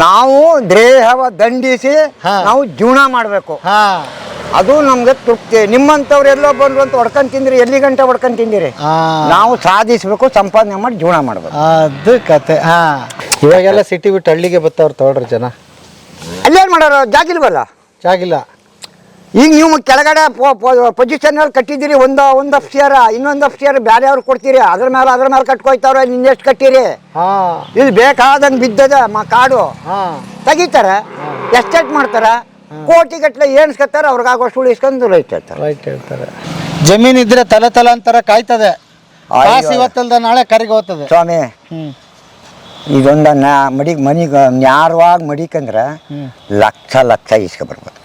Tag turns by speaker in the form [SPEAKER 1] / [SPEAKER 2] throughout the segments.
[SPEAKER 1] ನಾವು ದೇಹವ ದಂಡಿಸಿ ನಾವು ಜೀವನ ಮಾಡಬೇಕು. ಅದು ನಮ್ಗೆ ತೃಪ್ತಿ. ನಿಮ್ಮಂಥವ್ರು ಎಲ್ಲೋ ಬಂದ್ರು ಅಂತ ಹೊಡ್ಕೊಂಡ್ ತಿಂದ್ರಿ, ಎಲ್ಲಿ ಗಂಟೆ ಹೊಡ್ಕೊಂಡ್ ತಿಂದಿರಿ? ನಾವು ಸಾಧಿಸ್ಬೇಕು, ಸಂಪಾದನೆ ಮಾಡಿ ಜೀವನ ಮಾಡ್ಬೇಕು.
[SPEAKER 2] ಅದು ಕತೆ. ಇವಾಗೆಲ್ಲ ಸಿಟಿ ಬಿಟ್ಟು ಹಳ್ಳಿಗೆ ಬರ್ತಾವ್ರು ತಗೊಳ್ರಿ ಜನ.
[SPEAKER 1] ಅಲ್ಲೇನ್ ಮಾಡೋರು? ಜಾಗಿಲ್ವಲ್ಲ,
[SPEAKER 2] ಜಾಗಿಲ್ಲ.
[SPEAKER 1] ಈಗ ನೀವು ಕೆಳಗಡೆ ಪೊಸಿಷನ್ ಕಟ್ಟಿದ್ದೀರಿ, ಒಂದು ಅಫ್ಸಿಯರ್, ಇನ್ನೊಂದು ಅಫ್ಸಿಯರ್ ಬೇರೆ ಅವ್ರು ಕೊಡ್ತೀರಿ, ಅದ್ರ ಮೇಲೆ ಕಟ್ಕೊಯ್ತಾವ್ರೆ. ನಿನ್ನೆಷ್ಟು ಕಟ್ಟಿರಿ? ಇಲ್ಲಿ ಬೇಕಾದಂಗೆ ಬಿದ್ದದ ಕಾಡು ತೆಗಿತಾರೆ, ಎಸ್ಟೇಟ್ ಮಾಡ್ತಾರೆ, ಕೋಟಿ ಗಟ್ಟಲೆ ಏನ್ಸ್ಕೊತಾರೆ, ಅವ್ರಿಗಾಗೋಷ್ಟು ಉಳಿಸ್ಕೊಂಡು ರೈಟ್
[SPEAKER 2] ಹೇಳ್ತಾರೆ. ಜಮೀನ್ ಇದ್ರೆ ತಲೆ ಅಂತಾರ ಕಾಯ್ತದೆ, ಇವತ್ತಲ್ದ ನಾಳೆ ಕರಿಗೆ ಹೋಗ್ತದೆ
[SPEAKER 1] ಸ್ವಾಮಿ. ಇದೊಂದ ಮನಿಗೆ ನ್ಯಾರವಾಗಿ ಮಡಿಕಂದ್ರೆ ಲಕ್ಷ ಇಸ್ಕೊಬರ್ಬೋದು.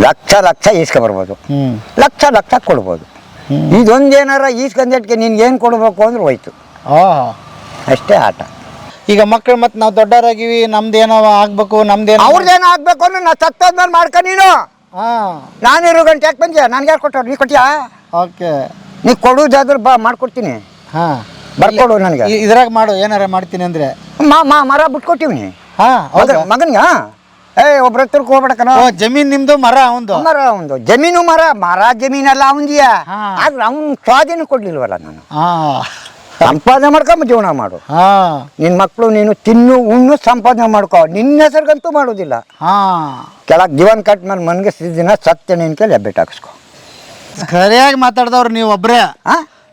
[SPEAKER 1] ಲಕ್ಷ ಇಸ್ಕೊಬರ್ಬೋದು, ಲಕ್ಷ ಕೊಡ್ಬೋದು. ಇದೊಂದೇನಾರ ಈಸ್ಕೊಂಡಕ್ಕೆ ನಿನ್ಗೇನು ಕೊಡ್ಬೇಕು ಅಂದ್ರೆ ಹೋಯ್ತು, ಅಷ್ಟೇ ಆಟ.
[SPEAKER 2] ಈಗ ಮಕ್ಕಳು ಮತ್ತೆ ನಾವು ದೊಡ್ಡವರಾಗಿವಿ, ನಮ್ದೇನೋ ಆಗ್ಬೇಕು, ನಮ್ದೇನೋ
[SPEAKER 1] ಅವ್ರದ್ದೇನೋ ಆಗ್ಬೇಕು ಅಂದ್ರೆ ನಾ ಸತ್ತೋದ್ಮೇಲೆ ಮಾಡ್ಕೊ ನೀನು. ನಾನಿರೋ ಗಂಟೆ ಯಾಕೆ ಬಂದ್ಯಾ? ನನ್ಗೆ ಯಾರು ಕೊಟ್ಟವ್ರು? ನೀ ಕೊಟ್ಟಿಯಾ?
[SPEAKER 2] ಓಕೆ,
[SPEAKER 1] ನೀ ಕೊಡುದಾದ್ರೆ ಮಾಡ್ಕೊಡ್ತೀನಿ. ಬರ್ಕೊಡು ನನಗೆ.
[SPEAKER 2] ಇದ್ರಾಗ ಮಾಡು, ಏನಾರ ಮಾಡ್ತೀನಿ ಅಂದ್ರೆ
[SPEAKER 1] ಮರ ಬಿಟ್ಕೊಟ್ಟಿವ್ನಿ ಮಗನ್ಗ. ಒಬ್ರ ಹತ್ರಕ್ಕೆ ಹೋಗ್ಬೇಕನ.
[SPEAKER 2] ಜಮೀನ್ ನಿಮ್ದು, ಮರ ಅವಂದು.
[SPEAKER 1] ಮರ ಅವಂದು, ಜಮೀನು ಮರ ಜಮೀನೆಲ್ಲ ಅವಂದಿಯ. ಆದ್ರೆ ಅವ್ನ್ ಸ್ವಾಧೀನ ಕೊಡ್ಲಿಲ್ವಲ್ಲ ನಾನು. ಸಂಪಾದನೆ ಮಾಡ್ಕೊಂಬ ಜೀವನ ಮಾಡು. ನಿನ್ ಮಕ್ಳು ನೀನು ತಿನ್ನು ಉಣ್ಣು ಸಂಪಾದನೆ ಮಾಡ್ಕೊ. ನಿನ್ನ ಹೆಸರಿಗಂತೂ ಮಾಡೋದಿಲ್ಲ. ಕೆಳಗ್ ಜೀವನ್ ಕಟ್ ಮೇಲೆ ಮನ್ಗಿಸಿದ ದಿನ ಸತ್ಯ ನಿನ್ ಕೈಲಿ ಹೆಬ್ಬೆಟ್ ಹಾಕಿಸ್ಕೊ.
[SPEAKER 2] ಸರಿಯಾಗಿ ಮಾತಾಡ್ದವ್ರು ನೀವು ಒಬ್ರೇ.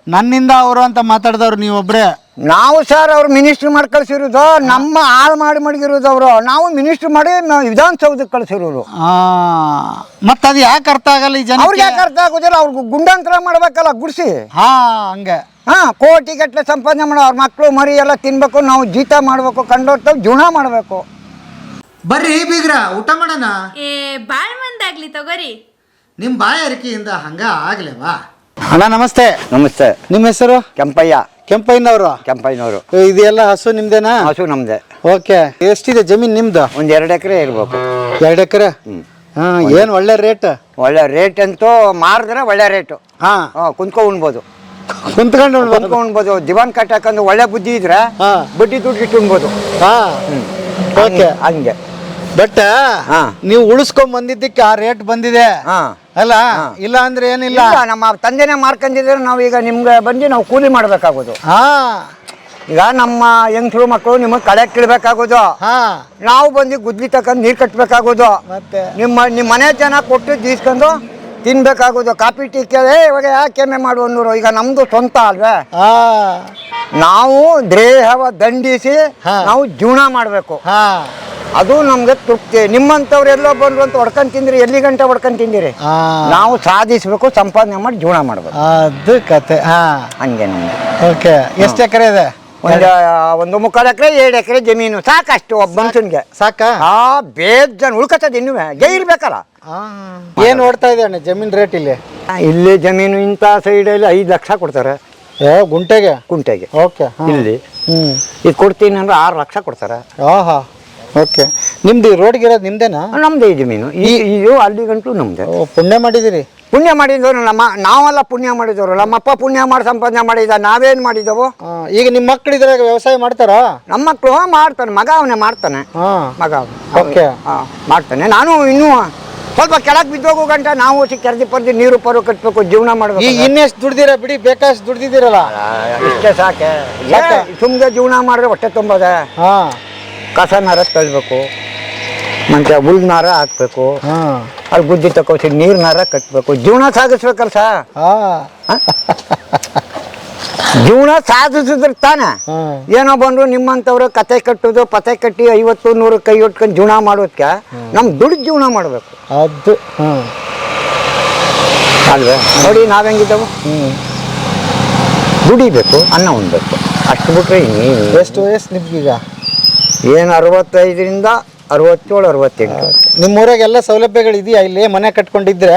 [SPEAKER 2] ನನ್ನಿಂದ ಅವರು ಅಂತ ಮಾತಾಡ್ದವ್ರು ನೀವು ಒಬ್ರೇ.
[SPEAKER 1] ನಾವು ಸರ್ ಅವ್ರು ಮಿನಿಸ್ಟ್ರಿ ಮಾಡಿ ಕಳ್ಸಿರೋದು, ನಮ್ಮ ಹಾಳು ಮಾಡಿ ಮಡಗಿರೋದು ಅವರು. ನಾವು ಮಿನಿಸ್ಟ್ರಿ ಮಾಡಿ ವಿಧಾನಸೌಧಕ್ಕೆ ಕಳ್ಸಿರೋರು.
[SPEAKER 2] ಮತ್ತ ಅದು ಯಾಕೆ ಅರ್ಥ ಆಗಲ್ಲ ಈ ಜನ?
[SPEAKER 1] ಅವ್ರಿಗೆ ಯಾಕೆ ಅರ್ಥ ಆಗೋದಿಲ್ಲ? ಅವ್ರಿಗೆ ಗುಂಡಾಂತರ ಮಾಡ್ಬೇಕಲ್ಲ ಗುಡ್ಸಿ.
[SPEAKER 2] ಹಂಗೆ
[SPEAKER 1] ಕೋಟಿ ಗಟ್ಟಲೆ ಸಂಪಾದನೆ ಮಾಡೋ ಅವ್ರ ಮಕ್ಕಳು ಮರಿ ಎಲ್ಲ ತಿನ್ಬೇಕು, ನಾವು ಜೀತ ಮಾಡ್ಬೇಕು, ಕಂಡೋರ್ತಾವ್ ಜೀವನ ಮಾಡ್ಬೇಕು.
[SPEAKER 2] ಬರ್ರಿ ಬೀಗ್ರ, ಊಟ ಮಾಡೋಣ.
[SPEAKER 3] ಬಾಳ್ ಮಂದಾಗ್ಲಿ ತಗೋರಿ.
[SPEAKER 2] ನಿಮ್ ಬಾಯ ಅರಿಕೆಯಿಂದ ಹಂಗ ಆಗ್ಲೇವಾ? ಅಣ್ಣ ನಮಸ್ತೆ.
[SPEAKER 1] ನಮಸ್ತೆ.
[SPEAKER 2] ನಿಮ್ಮ ಹೆಸರು?
[SPEAKER 1] ಕೆಂಪಯ್ಯನವರು.
[SPEAKER 2] ಇದೆಲ್ಲ ಹಸು ನಿಮ್ದೇನಾ?
[SPEAKER 1] ಹಸು ನಮ್ದೆ.
[SPEAKER 2] ಓಕೆ, ಎಷ್ಟಿದೆ ಜಮೀನ್ ನಿಮ್ದು?
[SPEAKER 1] ಒಂದ್ 2 ಎಕರೆ ಇರ್ಬೇಕು.
[SPEAKER 2] 2 ಎಕರೆ. ಏನ್ ಒಳ್ಳೆ ರೇಟ್?
[SPEAKER 1] ಒಳ್ಳೆ ರೇಟ್ ಅಂತೂ ಮಾರಿದ್ರೆ ಒಳ್ಳೆ ರೇಟು. ಕುಂತ್ಕೊ ಉಣ್ಬೋದು, ಉಣ್ಬೋದು. ದಿವಾನ್ ಕಟ್ ಹಾಕೊಂಡು ಒಳ್ಳೆ ಬುದ್ಧಿ ಇದ್ರೆ ಬಡ್ಡಿ ದುಡ್ಡು ಇಟ್ಟು ಉಣ್ಬೋದು.
[SPEAKER 2] ಓಕೆ,
[SPEAKER 1] ಹಂಗೆ.
[SPEAKER 2] ಬಟ್ ನೀವು ಉಳಿಸ್ಕೊಂಡ್ ಬಂದಿದ್ದಕ್ಕೆ ಆ ರೇಟ್ ಬಂದಿದೆ ಅಲ್ಲ? ಇಲ್ಲ ಅಂದ್ರೆ ಏನಿಲ್ಲ.
[SPEAKER 1] ನಮ್ಮ ತಂದೆನೇ ಮಾರ್ಕೊಂಡಿದ್ರೆ ನಾವೀಗ ನಿಮ್ಗೆ ಬಂದು ನಾವು ಕೂಲಿ ಮಾಡ್ಬೇಕಾಗೋದು. ಈಗ ನಮ್ಮ ಹೆಂಗಸರು ಮಕ್ಕಳು ನಿಮಗೆ ಕಳೆ ಕೀಳ್ಬೇಕಾಗೋದು, ನಾವು ಬಂದು ಗುದ್ಲಿ ತಕೊಂಡ್ ನೀರ್ ಕಟ್ಬೇಕಾಗೋದು, ಮತ್ತೆ ನಿಮ್ಮ ಮನೆ ಜನ ಕೊಟ್ಟು ದೀಸ್ಕೊಂಡು ತಿನ್ಬೇಕಾಗೋದು. ಕಾಫಿ ಟೀ ಕೇಳಿ ಇವಾಗ ಯಾಕೆ ಮಾಡು ಅನ್ನೋರು. ಈಗ ನಮ್ದು ಸ್ವಂತ ಅಲ್ವೇ? ನಾವು ದೇಹವ ದಂಡಿಸಿ ನಾವು ಜೀವನ ಮಾಡ್ಬೇಕು. ಅದು ನಮ್ಗೆ ತೃಪ್ತಿ. ನಿಮ್ಮಂಥವ್ರು ಎಲ್ಲೋ ಬಂದ್ರು ಅಂತ ಹೊಡ್ಕೊಂಡ್ ತಿಂದ್ರಿ, ಎಲ್ಲಿ ಗಂಟೆ ಹೊಡ್ಕೊಂಡ್ ತಿಂದಿರಿ? ನಾವು ಸಾಧಿಸ್ಬೇಕು, ಸಂಪಾದನೆ ಮಾಡಿ ಜೀವನ ಮಾಡ್ಬೇಕು.
[SPEAKER 2] ಅದು ಕತೆ.
[SPEAKER 1] ಹಂಗೆ ನಮ್ಗೆ.
[SPEAKER 2] ಓಕೆ, ಎಷ್ಟು ಎಕರೆ ಇದೆ?
[SPEAKER 1] ಒಂದು 3/4 ಎಕರೆ 2 ಎಕರೆ ಜಮೀನು ಸಾಕಷ್ಟು ಒಬ್ಬ ಮನುಷ್ಯನ್ಗೆ.
[SPEAKER 2] ಸಾಕ?
[SPEAKER 1] ಬೇಜಾನ್ ಉಳ್ಕತ್ತದ. ಇನ್ನೂ ಇರ್ಬೇಕಲ್ಲ.
[SPEAKER 2] ಏನ್ ಓಡ್ತಾ ಇದೆ ಅಣ್ಣ ಜಮೀನ್ ರೇಟ್ ಇಲ್ಲಿ?
[SPEAKER 1] ಇಲ್ಲಿ ಜಮೀನು ಇಂಥ ಸೈಡಲ್ಲಿ 5 ಲಕ್ಷ ಕೊಡ್ತಾರೆ ಗುಂಟೆಗೆ.
[SPEAKER 2] ಓಕೆ.
[SPEAKER 1] ಇಲ್ಲಿ ಇದು ಕೊಡ್ತೀನಿ ಅಂದ್ರೆ 6 ಲಕ್ಷ ಕೊಡ್ತಾರೆ.
[SPEAKER 2] ಓಕೆ, ನಿಮ್ದು ರೋಡ್ಗೆ ಇರೋದು ನಿಮ್ದೇನಾ?
[SPEAKER 1] ನಮ್ದೇ ಈ ಜಮೀನು. ಇದು ಅಲ್ಲಿ ಗಂಟು ನಮ್ದೆ.
[SPEAKER 2] ಪುಣ್ಯ ಮಾಡಿದಿರಿ.
[SPEAKER 1] ಪುಣ್ಯ ಮಾಡಿದವರು ನಾವೆಲ್ಲ ಪುಣ್ಯ ಮಾಡಿದವರು. ನಮ್ಮಪ್ಪ ಪುಣ್ಯ ಮಾಡಿ ಸಂಪಾದನೆ ಮಾಡಿದ, ನಾವೇನ್ ಮಾಡಿದವು?
[SPEAKER 2] ಈಗ ನಿಮ್ಮ ಮಕ್ಕಳು ಇದ್ರಾಗ ವ್ಯವಸಾಯ ಮಾಡ್ತಾರ?
[SPEAKER 1] ನಮ್ಮ ಮಕ್ಕಳು ಮಾಡ್ತಾನೆ, ಮಗ ಅವನೇ ಮಾಡ್ತಾನೆ. ಮಗ
[SPEAKER 2] ಓಕೆ
[SPEAKER 1] ಮಾಡ್ತಾನೆ. ನಾನು ಇನ್ನೂ ಸ್ವಲ್ಪ ಕೆಳಗೆ ಬಿದ್ದೋಗು ಗಂಟ ನಾವು ಕೆರೆದಿ ಪರ್ದಿ ನೀರು ಪರು ಕಟ್ಬೇಕು, ಜೀವನ ಮಾಡ್ಬೇಕು.
[SPEAKER 2] ಈಗ ಇನ್ನೆಷ್ಟು ದುಡ್ದಿರ ಬಿಡಿ, ಬೇಕಾಷ್ಟು ದುಡ್ದಿದ್ದೀರಲ್ಲ,
[SPEAKER 1] ಇಷ್ಟೇ ಸಾಕೆ. ಸುಮ್ಗೆ ಜೀವನ ಮಾಡಿದ್ರೆ ಹೊಟ್ಟೆ ತುಂಬದೆ. ಕಸ ನಾರ ತಳ್ಬೇಕು, ಮತ್ತೆ ಹುಲ್ನಾರ ಹಾಕ್ಬೇಕು, ಅಲ್ಲಿ ಬುದ್ಧಿ ತಕೋಸಿ ನೀರ್ನಾರ ಕಟ್ಬೇಕು, ಜೀವನ ಸಾಗಿಸ್ಬೇಕಲ್ಲ ಸಾ. ಜೀವನ ಸಾಧಿಸಿದ್ರೆ ತಾನೆ. ಏನೋ ಬಂದ್ರು ನಿಮ್ಮಂಥವ್ರು ಕತೆ ಕಟ್ಟೋದು, ಪತೆ ಕಟ್ಟಿ 50-100 ಕೈ ಹೊಟ್ಕೊಂಡು ಜೀವನ ಮಾಡೋದಕ್ಕೆ ನಮ್ ದುಡ್ಡು ಜೀವನ ಮಾಡ್ಬೇಕು.
[SPEAKER 2] ಅದು
[SPEAKER 1] ಅಲ್ವೇ? ನೋಡಿ ನಾವ್ ಹೆಂಗಿದ್ದವು. ದುಡಿಬೇಕು, ಅನ್ನ ಉಣ್ಬೇಕು, ಅಷ್ಟು ಬಿಟ್ರೆ ಇನ್ನೇನು.
[SPEAKER 2] ಎಷ್ಟು ವಯಸ್ಸು ನಿಮ್ಗೀಗ?
[SPEAKER 1] ಏನು 65ರಿಂದ 67, 68.
[SPEAKER 2] ನಿಮ್ಮೂರಾಗ ಎಲ್ಲ ಸೌಲಭ್ಯಗಳು ಇದೆಯಾ? ಇಲ್ಲಿ ಮನೆ ಕಟ್ಕೊಂಡಿದ್ರೆ?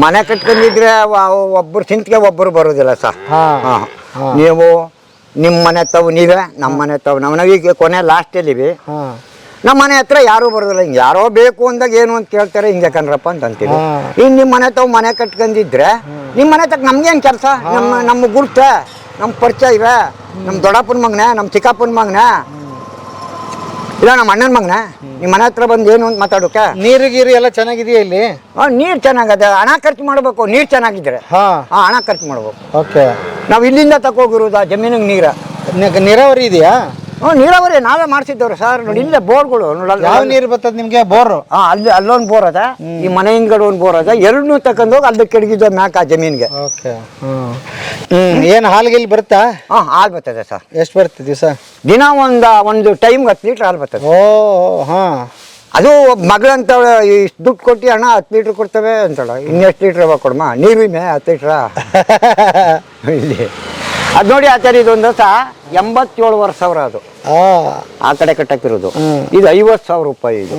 [SPEAKER 1] ಮನೆ ಕಟ್ಕೊಂಡಿದ್ರೆ ಒಬ್ಬರು ಚಿಂತೆಗೆ ಒಬ್ಬರು ಬರೋದಿಲ್ಲ ಸರ್. ನೀವು ನಿಮ್ಮ ಮನೆ ತಾವು ನೀವೇ, ನಮ್ಮ ಮನೆ ತಾವು ನಾವೀಗ ಕೊನೆ ಲಾಸ್ಟಲ್ಲಿವಿ. ನಮ್ಮ ಮನೆ ಹತ್ರ ಯಾರೂ ಬರೋದಿಲ್ಲ. ಹಿಂಗೆ ಯಾರೋ ಬೇಕು ಅಂದಾಗ ಏನು ಅಂತ ಕೇಳ್ತಾರೆ, ಹಿಂಗೆ ಕಣ್ರಪ್ಪ ಅಂತ ಅಂತೀವಿ. ಈಗ ನಿಮ್ಮ ಮನೆ ತಾವು ಮನೆ ಕಟ್ಕೊಂಡಿದ್ರೆ ನಿಮ್ಮ ಮನೆ ತಕ್ಕ ನಮ್ಗೇನು ಕೆಲಸ? ನಮ್ಮ ಗುರ್ತ, ನಮ್ಮ ಪರಿಚಯ ಇವೆ. ನಮ್ಮ ದೊಡ್ಡಪ್ಪನ ಮಗನೇ, ನಮ್ಮ ಚಿಕ್ಕಪ್ಪನ ಮಗನೇ, ಇಲ್ಲ ನಮ್ಮ ಅಣ್ಣನ ಮಗನ ನಿಮ್ಮ ಮನೆ ಹತ್ರ ಬಂದು ಏನು ಅಂತ ಮಾತಾಡೋಕೆ.
[SPEAKER 2] ನೀರು ಗೀರು ಎಲ್ಲ ಚೆನ್ನಾಗಿದೆಯಾ ಇಲ್ಲಿ?
[SPEAKER 1] ನೀರು ಚೆನ್ನಾಗದೆ, ಹಣ ಖರ್ಚು ಮಾಡಬೇಕು. ನೀರು ಚೆನ್ನಾಗಿದ್ರೆ ಹಣ ಖರ್ಚು ಮಾಡ್ಬೇಕು.
[SPEAKER 2] ಓಕೆ.
[SPEAKER 1] ನಾವು ಇಲ್ಲಿಂದ ತಗೋಗಿರೋದು ಜಮೀನಿಗೆ ನೀರು.
[SPEAKER 2] ನೀರಾವರಿ ಇದೆಯಾ?
[SPEAKER 1] ನೀರಾವರಿ ನಾವೇ ಮಾಡಿಸಿದ್ದವ್ರು ಸರ್. ನೋಡಿ ಇಲ್ಲೇ ಬೋರ್ಗಳು
[SPEAKER 2] ಯಾವ ನೀರು ಬರ್ತದೆ ನಿಮ್ಗೆ? ಬೋರು?
[SPEAKER 1] ಅಲ್ಲಿ ಅಲ್ಲೊಂದು ಬೋರ್ ಅದ, ಈ ಮನೆ ಹಿಂದ್ಗಡೆ ಒಂದು ಬೋರ್ ಅದ. ಎರಡನ್ನೂ ತಕೊಂಡೋಗಿ ಅಲ್ಲಿ ಕೆಡಗಿದ್ದು ಮ್ಯಾಕ ಜಮೀನ್ಗೆ.
[SPEAKER 2] ಓಕೆ. ಏನು ಹಾಲ್ಗಿಲ್ಲಿ ಬರುತ್ತಾ?
[SPEAKER 1] ಹಾಲು ಬರ್ತದೆ ಸರ್.
[SPEAKER 2] ಎಷ್ಟು ಬರ್ತದೆ ದಿವಸ?
[SPEAKER 1] ದಿನ ಒಂದು ಟೈಮ್ಗೆ 10 ಲೀಟ್ರ್ ಹಾಲು ಬರ್ತದೆ. ಅದು ಮಗಳಂತ ಇಷ್ಟು ದುಡ್ಡು ಕೊಟ್ಟು ಅಣ್ಣ 10 ಲೀಟ್ರ್ ಕೊಡ್ತೇವೆ ಅಂತಳ. ಇನ್ನೆಷ್ಟು ಲೀಟ್ರ್ ಕೊಡಮ್ಮ ನೀರಿನ 10 ಲೀಟ್ರ ಇಲ್ಲಿ. ಅದು ನೋಡಿ ಆಚಾರ್ಯ, ಇದೊಂದು ದಿವಸ 87,000 ಅದು ಆ ಕಡೆ ಕಟ್ಟಕ್ಕಿರೋದು. ಇದು 50,000 ರೂಪಾಯಿ. ಇದು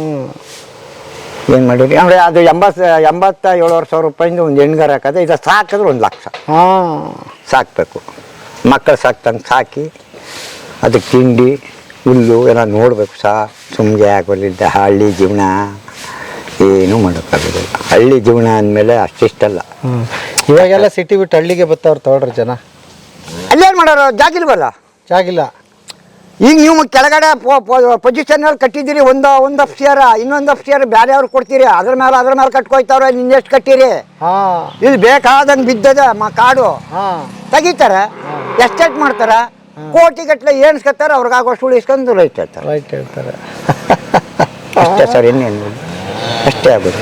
[SPEAKER 1] ಏನು ಮಾಡಿರಿ ಅಂದರೆ ಅದು 87,000 ರೂಪಾಯಿಂದ ಒಂದು ಹೆಣ್ಗಾರ ಹಾಕದೆ. ಇದು ಸಾಕಿದ್ರೆ 1 ಲಕ್ಷ ಸಾಕಬೇಕು. ಮಕ್ಕಳು ಸಾಕ್ತಂಗೆ ಸಾಕಿ ಅದಕ್ಕೆ ತಿಂಡಿ ಹುಲ್ಲು ಎಲ್ಲ ನೋಡಬೇಕು ಸುಮ್ಮನೆ ಆಗೋಲಿದ್ದ. ಹಳ್ಳಿ ಜೀವನ ಏನೂ ಮಾಡೋಕ್ಕಾಗೋದಿಲ್ಲ. ಹಳ್ಳಿ ಜೀವನ ಅಂದಮೇಲೆ ಅಷ್ಟಿಷ್ಟಲ್ಲ.
[SPEAKER 2] ಇವಾಗೆಲ್ಲ ಸಿಟಿ ಬಿಟ್ಟು ಹಳ್ಳಿಗೆ ಬರ್ತಾವ್ರು ತಗೊಳ್ರಿ ಜನ.
[SPEAKER 1] ಅಲ್ಲೇನು ಮಾಡೋರು? ಜಾಗಿಲ್ವಲ್ಲ.
[SPEAKER 2] ಜಾಗಿಲ್ಲ.
[SPEAKER 1] ಈಗ ನೀವು ಕೆಳಗಡೆ ಪೊಸಿಷನ್ನಲ್ಲಿ ಕಟ್ಟಿದ್ದೀರಿ. ಒಂದು ಅಫ್ಸಿಯರ, ಇನ್ನೊಂದು ಅಫ್ಸಿಯರ್ ಬೇರೆ ಅವ್ರು ಕೊಡ್ತೀರಿ. ಅದ್ರ ಮೇಲೆ ಕಟ್ಕೊಯ್ತಾವ್ರೆ. ಇನ್ನೆಷ್ಟು ಕಟ್ಟಿರಿ? ಇಲ್ಲಿ ಬೇಕಾದಂಗೆ ಬಿದ್ದದ ಕಾಡು ತೆಗಿತಾರೆ. ಎಸ್ಟೇಟ್ ಮಾಡ್ತಾರೆ. ಕೋಟಿ ಗಟ್ಟಲೆ ಏನ್ಸ್ಕೊತಾರೆ. ಅವ್ರಿಗಾಗೋಷ್ಟು ಉಳಿಸ್ಕೊಂಡು ರೈಟ್ ಹೇಳ್ತಾರೆ. ಅಷ್ಟೇ ಸರ್, ಇನ್ನೇನು ಅಷ್ಟೇ ಆಗೋದು.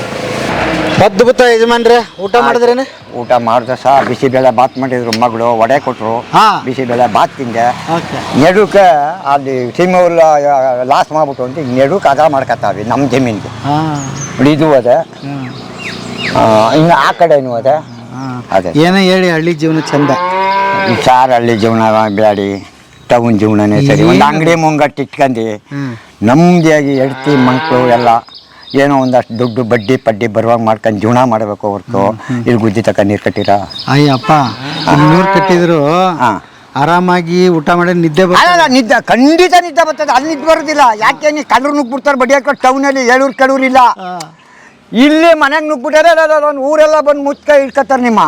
[SPEAKER 2] ಅದ್ಭುತ ಯಜಮಾನ್ರೆ. ಊಟ ಮಾಡಿದ್ರೇನೆ?
[SPEAKER 1] ಊಟ ಮಾಡಿದೆ ಸರ್. ಬಿಸಿಬೇಳೆ ಬಾತ್ ಮಾಡಿದ್ರು ಮಗಳು, ವಡೆ ಕೊಟ್ಟರು. ಬಿಸಿಬೇಳೆ ಬಾತ್ ತಿಂದೆ. ನೆಡುಕ್ಕೆ ಅಲ್ಲಿ ಸೀಮೆಲ್ಲ ಲಾಸ್ ಮಾಡ್ಬಿಟ್ಟು ಅಂತ ನೆಡುಕ್ಕೆ ಅದ ಮಾಡ್ಕೊತಾವೆ ನಮ್ಮ ಜಮೀನಿಗೆ. ಇದು ಅದೇ ಇನ್ನು ಆ ಕಡೆನೂ ಅದೇ. ಅದೇ
[SPEAKER 2] ಏನೋ ಹೇಳಿ, ಹಳ್ಳಿ ಜೀವನ ಚಂದ
[SPEAKER 1] ಸಾರ್. ಹಳ್ಳಿ ಜೀವನ ಬ್ಯಾಡಿ, ಟೌನ್ ಜೀವನನೇ ಸರಿ. ಒಂದು ಅಂಗಡಿ ಮುಂಗಟ್ಟು ಇಟ್ಕೊಂಡು ನಮ್ಮದಿಯಾಗಿ ಹೆಡ್ತಿ ಮಕ್ಕಳು ಎಲ್ಲ ಏನೋ ಒಂದಷ್ಟು ದುಡ್ಡು ಬಡ್ಡಿ ಪಡ್ಡಿ ಬರುವಾಗ ಮಾಡ್ಕೊಂಡು ಜೀವನ ಮಾಡಬೇಕು ಹೊರತು ಇಲ್ಲಿ ಗುದ್ದಿ ತಕ ನೀರು ಕಟ್ಟಿರ.
[SPEAKER 2] ಅಯ್ಯಪ್ಪ, ನೀರು ಕಟ್ಟಿದ್ರು ಆರಾಮಾಗಿ ಊಟ ಮಾಡಿ ನಿದ್ದೆ
[SPEAKER 1] ಬರ್ತಲ್ಲ. ನಿದ್ದೆ ಖಂಡಿತ ನಿದ್ದೆ ಬರ್ತದೆ. ಅಲ್ಲಿ ನಿದ್ದೆ ಬರೋದಿಲ್ಲ. ಯಾಕೆ ನೀವು ಕಳ್ಳರು ನುಗ್ಬಿಡ್ತಾರೆ ಬಡಿ ಹಾಕೊಂಡು. ಟೌನಲ್ಲಿ ಕೆಳೂರಿಲ್ಲ. ಇಲ್ಲಿ ಮನೆಗೆ ನುಗ್ಬಿಟ್ಟಾರೆ ಒಂದು ಊರೆಲ್ಲ ಬಂದು ಮುಚ್ಕ ಇಟ್ಕೊತಾರೆ. ನಿಮ್ಮ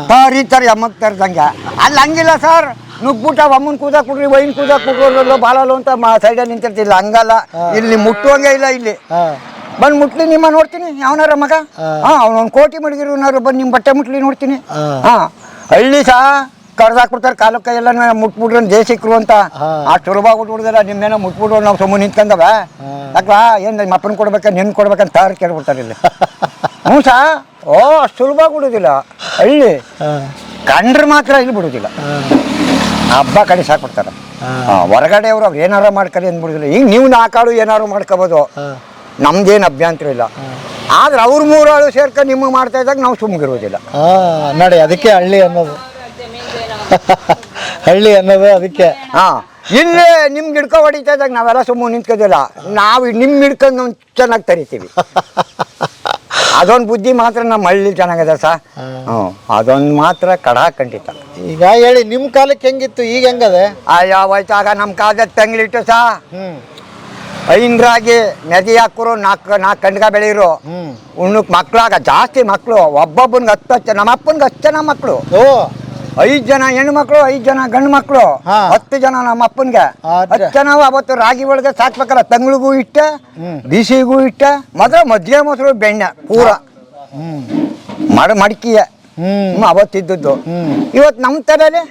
[SPEAKER 1] ತರೀತಾರೆ ಅಮ್ಮಗ್ ತರ್ದಂಗೆ. ಅಲ್ಲಿ ಹಂಗಿಲ್ಲ ಸರ್. ನುಗ್ಬಿಟ್ಟ ಅಮ್ಮನ ಕೂದಾ ಕೊಡ್ರಿ, ವೈನ್ ಕೂದಾ ಕೊಡ್ರಲ್ಲೋ ಬಾಳಲ್ಲೋ ಅಂತ ಸೈಡಲ್ಲಿ ನಿಂತಿರ್ತಿಲ್ಲ. ಹಂಗಲ್ಲ, ಇಲ್ಲಿ ಮುಟ್ಟುವಂಗೆ ಇಲ್ಲ. ಇಲ್ಲಿ ಬಂದು ಮುಟ್ಲಿ ನಿಮ್ಮ ನೋಡ್ತೀನಿ. ಯಾವನಾರ ಮಗ ಅವ್ನೊಂದು ಕೋಟಿ ಮಡಗಿರೋನಾರು ಬಂದು ನಿಮ್ಮ ಬಟ್ಟೆ ಮುಟ್ಲಿ ನೋಡ್ತೀನಿ. ಹಳ್ಳಿ ಕಡ್ದಾಕ್ಬಿಡ್ತಾರೆ. ಕಾಲಕ್ಕೆ ಎಲ್ಲ ಮುಟ್ಬಿಡ್ರಿ ದೇಶಿಕ್ರು ಅಂತ. ಅಷ್ಟು ಸುಲಭ ಹುಡುಗಲ್ಲ. ನಿಮ್ಮೇನೋ ಮುಟ್ಬಿಡ್ರು ನಾವು ಸುಮ್ಮನೆ ನಿಂತ್ಕೊಂಡವ. ಯಾಕ ಏನು ನಿಮ್ಮ ಅಪ್ಪನ ಕೊಡ್ಬೇಕ ನಿನ್ನ ಕೊಡ್ಬೇಕಂತ ತಾರು ಕೇಳ್ಬಿಡ್ತಾರೆ ಇಲ್ಲಿ. ಹ್ಞೂ ಅಷ್ಟು ಸುಲಭ ಬಿಡೋದಿಲ್ಲ. ಹಳ್ಳಿ ಕಂಡ್ರೆ ಮಾತ್ರ ಇಲ್ಲಿ ಬಿಡೋದಿಲ್ಲ. ಹಬ್ಬ ಕಡೆ ಸಾಕ್ಬಿಡ್ತಾರೆ. ಹೊರಗಡೆ ಅವ್ರು ಏನಾರ ಮಾಡ್ಕೊಳ್ಳಿ ಅಂದ್ಬಿಡೋದಿಲ್ಲ. ಈಗ ನೀವು 4 ಆಳು ಏನಾರು ಮಾಡ್ಕೋಬೋದು. ನಮ್ದೇನು ಅಭ್ಯಂತರ ಇಲ್ಲ. ಆದ್ರೆ ಅವ್ರು 3 ಆಳು ಸೇರ್ಕೊಂಡು ನಿಮಗೆ ಮಾಡ್ತಾ ಇದ್ದಾಗ ನಾವು ಸುಮ್ಮಗಿರೋದಿಲ್ಲ
[SPEAKER 2] ನೋಡಿ. ಅದಕ್ಕೆ ಹಳ್ಳಿ ಅನ್ನೋದು. ಹಳ್ಳಿ ಅನ್ನೋದು ಅದಕ್ಕೆ.
[SPEAKER 1] ಇಲ್ಲಿ ನಿಮ್ಗೆ ಹಿಡ್ಕೊ ಹೊಡಿತಾ ಇದ್ದಾಗ ನಾವೆಲ್ಲ ಸುಮ್ಮನೆ ನಿಂತ್ಕೋದಿಲ್ಲ. ನಾವು ನಿಮ್ಮ ಹಿಡ್ಕೊಂಡು ಚೆನ್ನಾಗಿ ತರಿತೀವಿ. ಅದೊಂದು ಬುದ್ಧಿ ಮಾತ್ರ ನಮ್ಮ ಹಳ್ಳಿ ಚೆನ್ನಾಗಿದೆ ಸರ್. ಅದೊಂದು ಮಾತ್ರ ಖಂಡಿತ.
[SPEAKER 2] ಈಗ ಹೇಳಿ, ನಿಮ್ಮ ಕಾಲಕ್ಕೆ ಹೆಂಗಿತ್ತು, ಈಗ ಹೆಂಗದೆ?
[SPEAKER 1] ಯಾವಾಯ್ತಾಗ ನಮ್ಮ ಕಾಲದ ತಂಗ್ಲಿಟ್ಟು ಸಾ ಐನ್ರಾಗಿ ನದಿ ಹಾಕರು 4 ಕಂಡ್ಗ ಬೆಳೀರು. ಉಣ್ಣಕ್ ಮಕ್ಳಾಗ ಜಾಸ್ತಿ ಮಕ್ಕಳು. ಒಬ್ಬೊಬ್ಬನ್ಗೆ 10 ನಮ್ಮ ಅಪ್ಪನ್ಗೆ 10 ಜನ ಮಕ್ಕಳು. 5 ಜನ ಹೆಣ್ಣು ಮಕ್ಕಳು, 5 ಜನ ಗಂಡು ಮಕ್ಕಳು, 10 ಜನ ನಮ್ಮ ಅಪ್ಪನ್ಗೆ. 10 ಜನ ಅವತ್ತು ರಾಗಿ ಒಳಗೆ ಸಾಕ್ಬೇಕಲ್ಲ. ತಂಗಳಿಗೂ ಇಟ್ಟ, ಬಿಸಿಗೂ ಇಟ್ಟ. ಮದ್ವೆ ಮೊಸರು ಬೆಣ್ಣೆ ಪೂರ ಮಡಕಿಯ ಅವತ್ತಿದ್ದದ್ದು. ಇವತ್ತು ನಮ್ಮ ತಲೆಯಲ್ಲಿ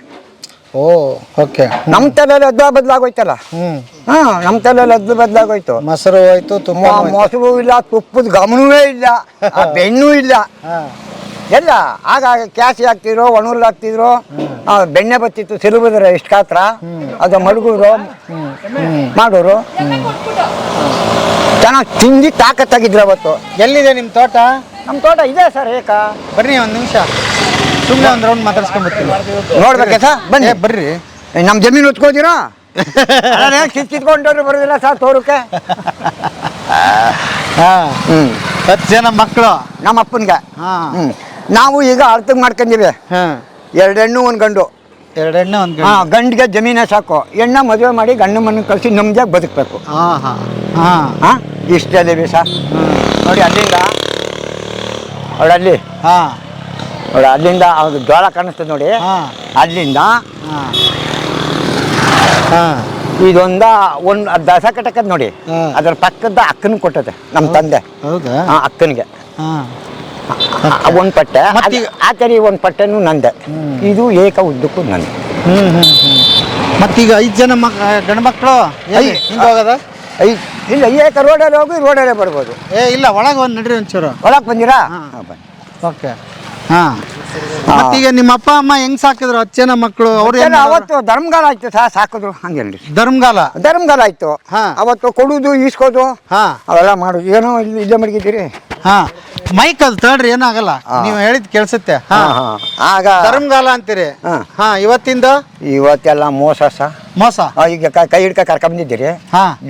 [SPEAKER 2] ಓಕೆ,
[SPEAKER 1] ನಮ್ಮ ತಲೆಯಲ್ಲಿ ಅದ್ದ ಬದಲಾಗೋಯ್ತಲ್ಲ. ನಮ್ಮ ತಲೆಯಲ್ಲಿ ಅದ್ದು ಬದಲಾಗೋಯ್ತು.
[SPEAKER 2] ಮೊಸರು ಹೋಯ್ತು,
[SPEAKER 1] ಮೊಸರು ಇಲ್ಲ, ತುಪ್ಪದ ಗಮನವೇ ಇಲ್ಲ, ಬೆಣ್ಣು ಇಲ್ಲ. ಎಲ್ಲ ಆಗ ಕ್ಯಾಸಿ ಹಾಕ್ತಿದ್ರು, ಒಣುರ್ಲು ಹಾಕ್ತಿದ್ರು. ಬೆಣ್ಣೆ ಬತ್ತಿತ್ತು ಸಿರುಬುದ್ರೆ ಇಷ್ಟು ಗಾತ್ರ. ಅದು ಮಡಗೂರು ಮಾಡೋರು ಚೆನ್ನಾಗಿ ತಿಂದು ತಾಕತ್ತಾಗಿದ್ರು ಅವತ್ತು.
[SPEAKER 2] ಎಲ್ಲಿದೆ ನಿಮ್ಮ ತೋಟ?
[SPEAKER 1] ನಮ್ಮ ತೋಟ ಇದೆ ಸರ್. ಏಕ
[SPEAKER 2] ಬರ್ರಿ ಒಂದು ನಿಮಿಷ, ಸುಮ್ಮನೆ ಒಂದು ರೌಂಡ್ ಮಾತಾಡ್ಸ್ಕೊಂಡ್ಬರ್ತೀನಿ.
[SPEAKER 1] ನೋಡ್ಬೇಕೆ ಸರ್? ಬನ್ನಿ
[SPEAKER 2] ಬರ್ರಿ.
[SPEAKER 1] ನಮ್ಮ ಜಮೀನು ಉತ್ಕೋದಿರಾ? ಕಿತ್ಕೊಂಡ್ರು ಬರೋದಿಲ್ಲ ಸರ್ ತೋರಕ್ಕೆ.
[SPEAKER 2] 10 ಜನ ಮಕ್ಕಳು
[SPEAKER 1] ನಮ್ಮ ಅಪ್ಪನ್ಗೆ. ನಾವು ಈಗ ಅರ್ಥಕ್ಕೆ ಮಾಡ್ಕೊಂಡಿವಿ. 2 ಹೆಣ್ಣು 1 ಗಂಡು.
[SPEAKER 2] 2 ಹೆಣ್ಣು 1 ಗಂಡು.
[SPEAKER 1] ಗಂಡಿಗೆ ಜಮೀನೇ ಸಾಕು. ಹೆಣ್ಣ ಮದುವೆ ಮಾಡಿ ಗಂಡು ಮಣ್ಣು ಕಳಿಸಿ ನಮ್ದಿಯಾಗಿ ಬದುಕಬೇಕು. ಇಷ್ಟಲ್ಲಿವಿ ಸರ್. ನೋಡಿ ಅಲ್ಲಿಂದ ಅವಳಲ್ಲಿ ನೋಡಿ, ಅಲ್ಲಿಂದ ಅದು ಜೋಳ ಕಾಣಿಸ್ತದೆ ನೋಡಿ. ಅಲ್ಲಿಂದ ಇದೊಂದ ಒಂದು ದಸ ಕಟ್ಟಕದ್ ನೋಡಿ, ಅದ್ರ ಪಕ್ಕದ ಅಕ್ಕನ ಕೊಟ್ಟದೆ ನಮ್ಮ ತಂದೆ.
[SPEAKER 2] ಹೌದಾ?
[SPEAKER 1] ಅಕ್ಕನಿಗೆ
[SPEAKER 2] ಹಾಂ.
[SPEAKER 1] ಒಂದು ಪಟ್ಟೆ, ಆ ಕಡೆ ಒಂದು ಪಟ್ಟೆನೂ ನಂದೆ. ಇದು ಏಕ ಉದ್ದಕ್ಕೂ ನಂದೆ.
[SPEAKER 2] ಮತ್ತೀಗ 5 ಜನ ಗಂಡು ಮಕ್ಕಳು ಹಿಂಗೆ ಹೋಗೋದ?
[SPEAKER 1] ಇಲ್ಲ, ಏಕ ರೋಡಲ್ಲಿ ಹೋಗಿ ರೋಡಲ್ಲೇ ಬರ್ಬೋದು.
[SPEAKER 2] ಇಲ್ಲ, ಒಳಗೆ ಒಂದು ನಡ್ರಿ ಒಂಚೂರು.
[SPEAKER 1] ಒಳಗೆ ಬಂದಿರಾ? ಬನ್ನಿ.
[SPEAKER 2] ಓಕೆ. ಹಾಂ. ಮತ್ತೀಗ ನಿಮ್ಮ ಅಪ್ಪ ಅಮ್ಮ ಹೆಂಗ್ ಸಾಕಿದ್ರು 10 ಜನ ಮಕ್ಕಳು? ಅವ್ರು
[SPEAKER 1] ಅವತ್ತು ಧರ್ಮಗಾಲ ಆಯ್ತು ಸಾಕಿದ್ರು. ಹಂಗೇನ್ರಿ, ಧರ್ಮಗಾಲ ಆಯ್ತು. ಅವತ್ತು ಕೊಡುದು ಈಸ್ಕೋದು ಅವೆಲ್ಲ ಮಾಡುದು. ಏನೋ ಇಲ್ಲೇ ಮಡಗಿದ್ದೀರಿ.
[SPEAKER 2] ಮೈಕಲ್ ತಡ್ರಿ, ಏನಾಗಲ್ಲ, ನೀವು ಹೇಳಿದ್ ಕೇಳಿಸುತ್ತೆ.
[SPEAKER 1] ಆಗ
[SPEAKER 2] ಧರ್ಮಗಾಲ ಅಂತೀರಿ.
[SPEAKER 1] ಇವತ್ತೆಲ್ಲ ಮೋಸ ಈಗ ಕೈ ಹಿಡ್ಕ ಕರ್ಕೊಂಡ್ಬಂದಿದ್ದೀರಿ,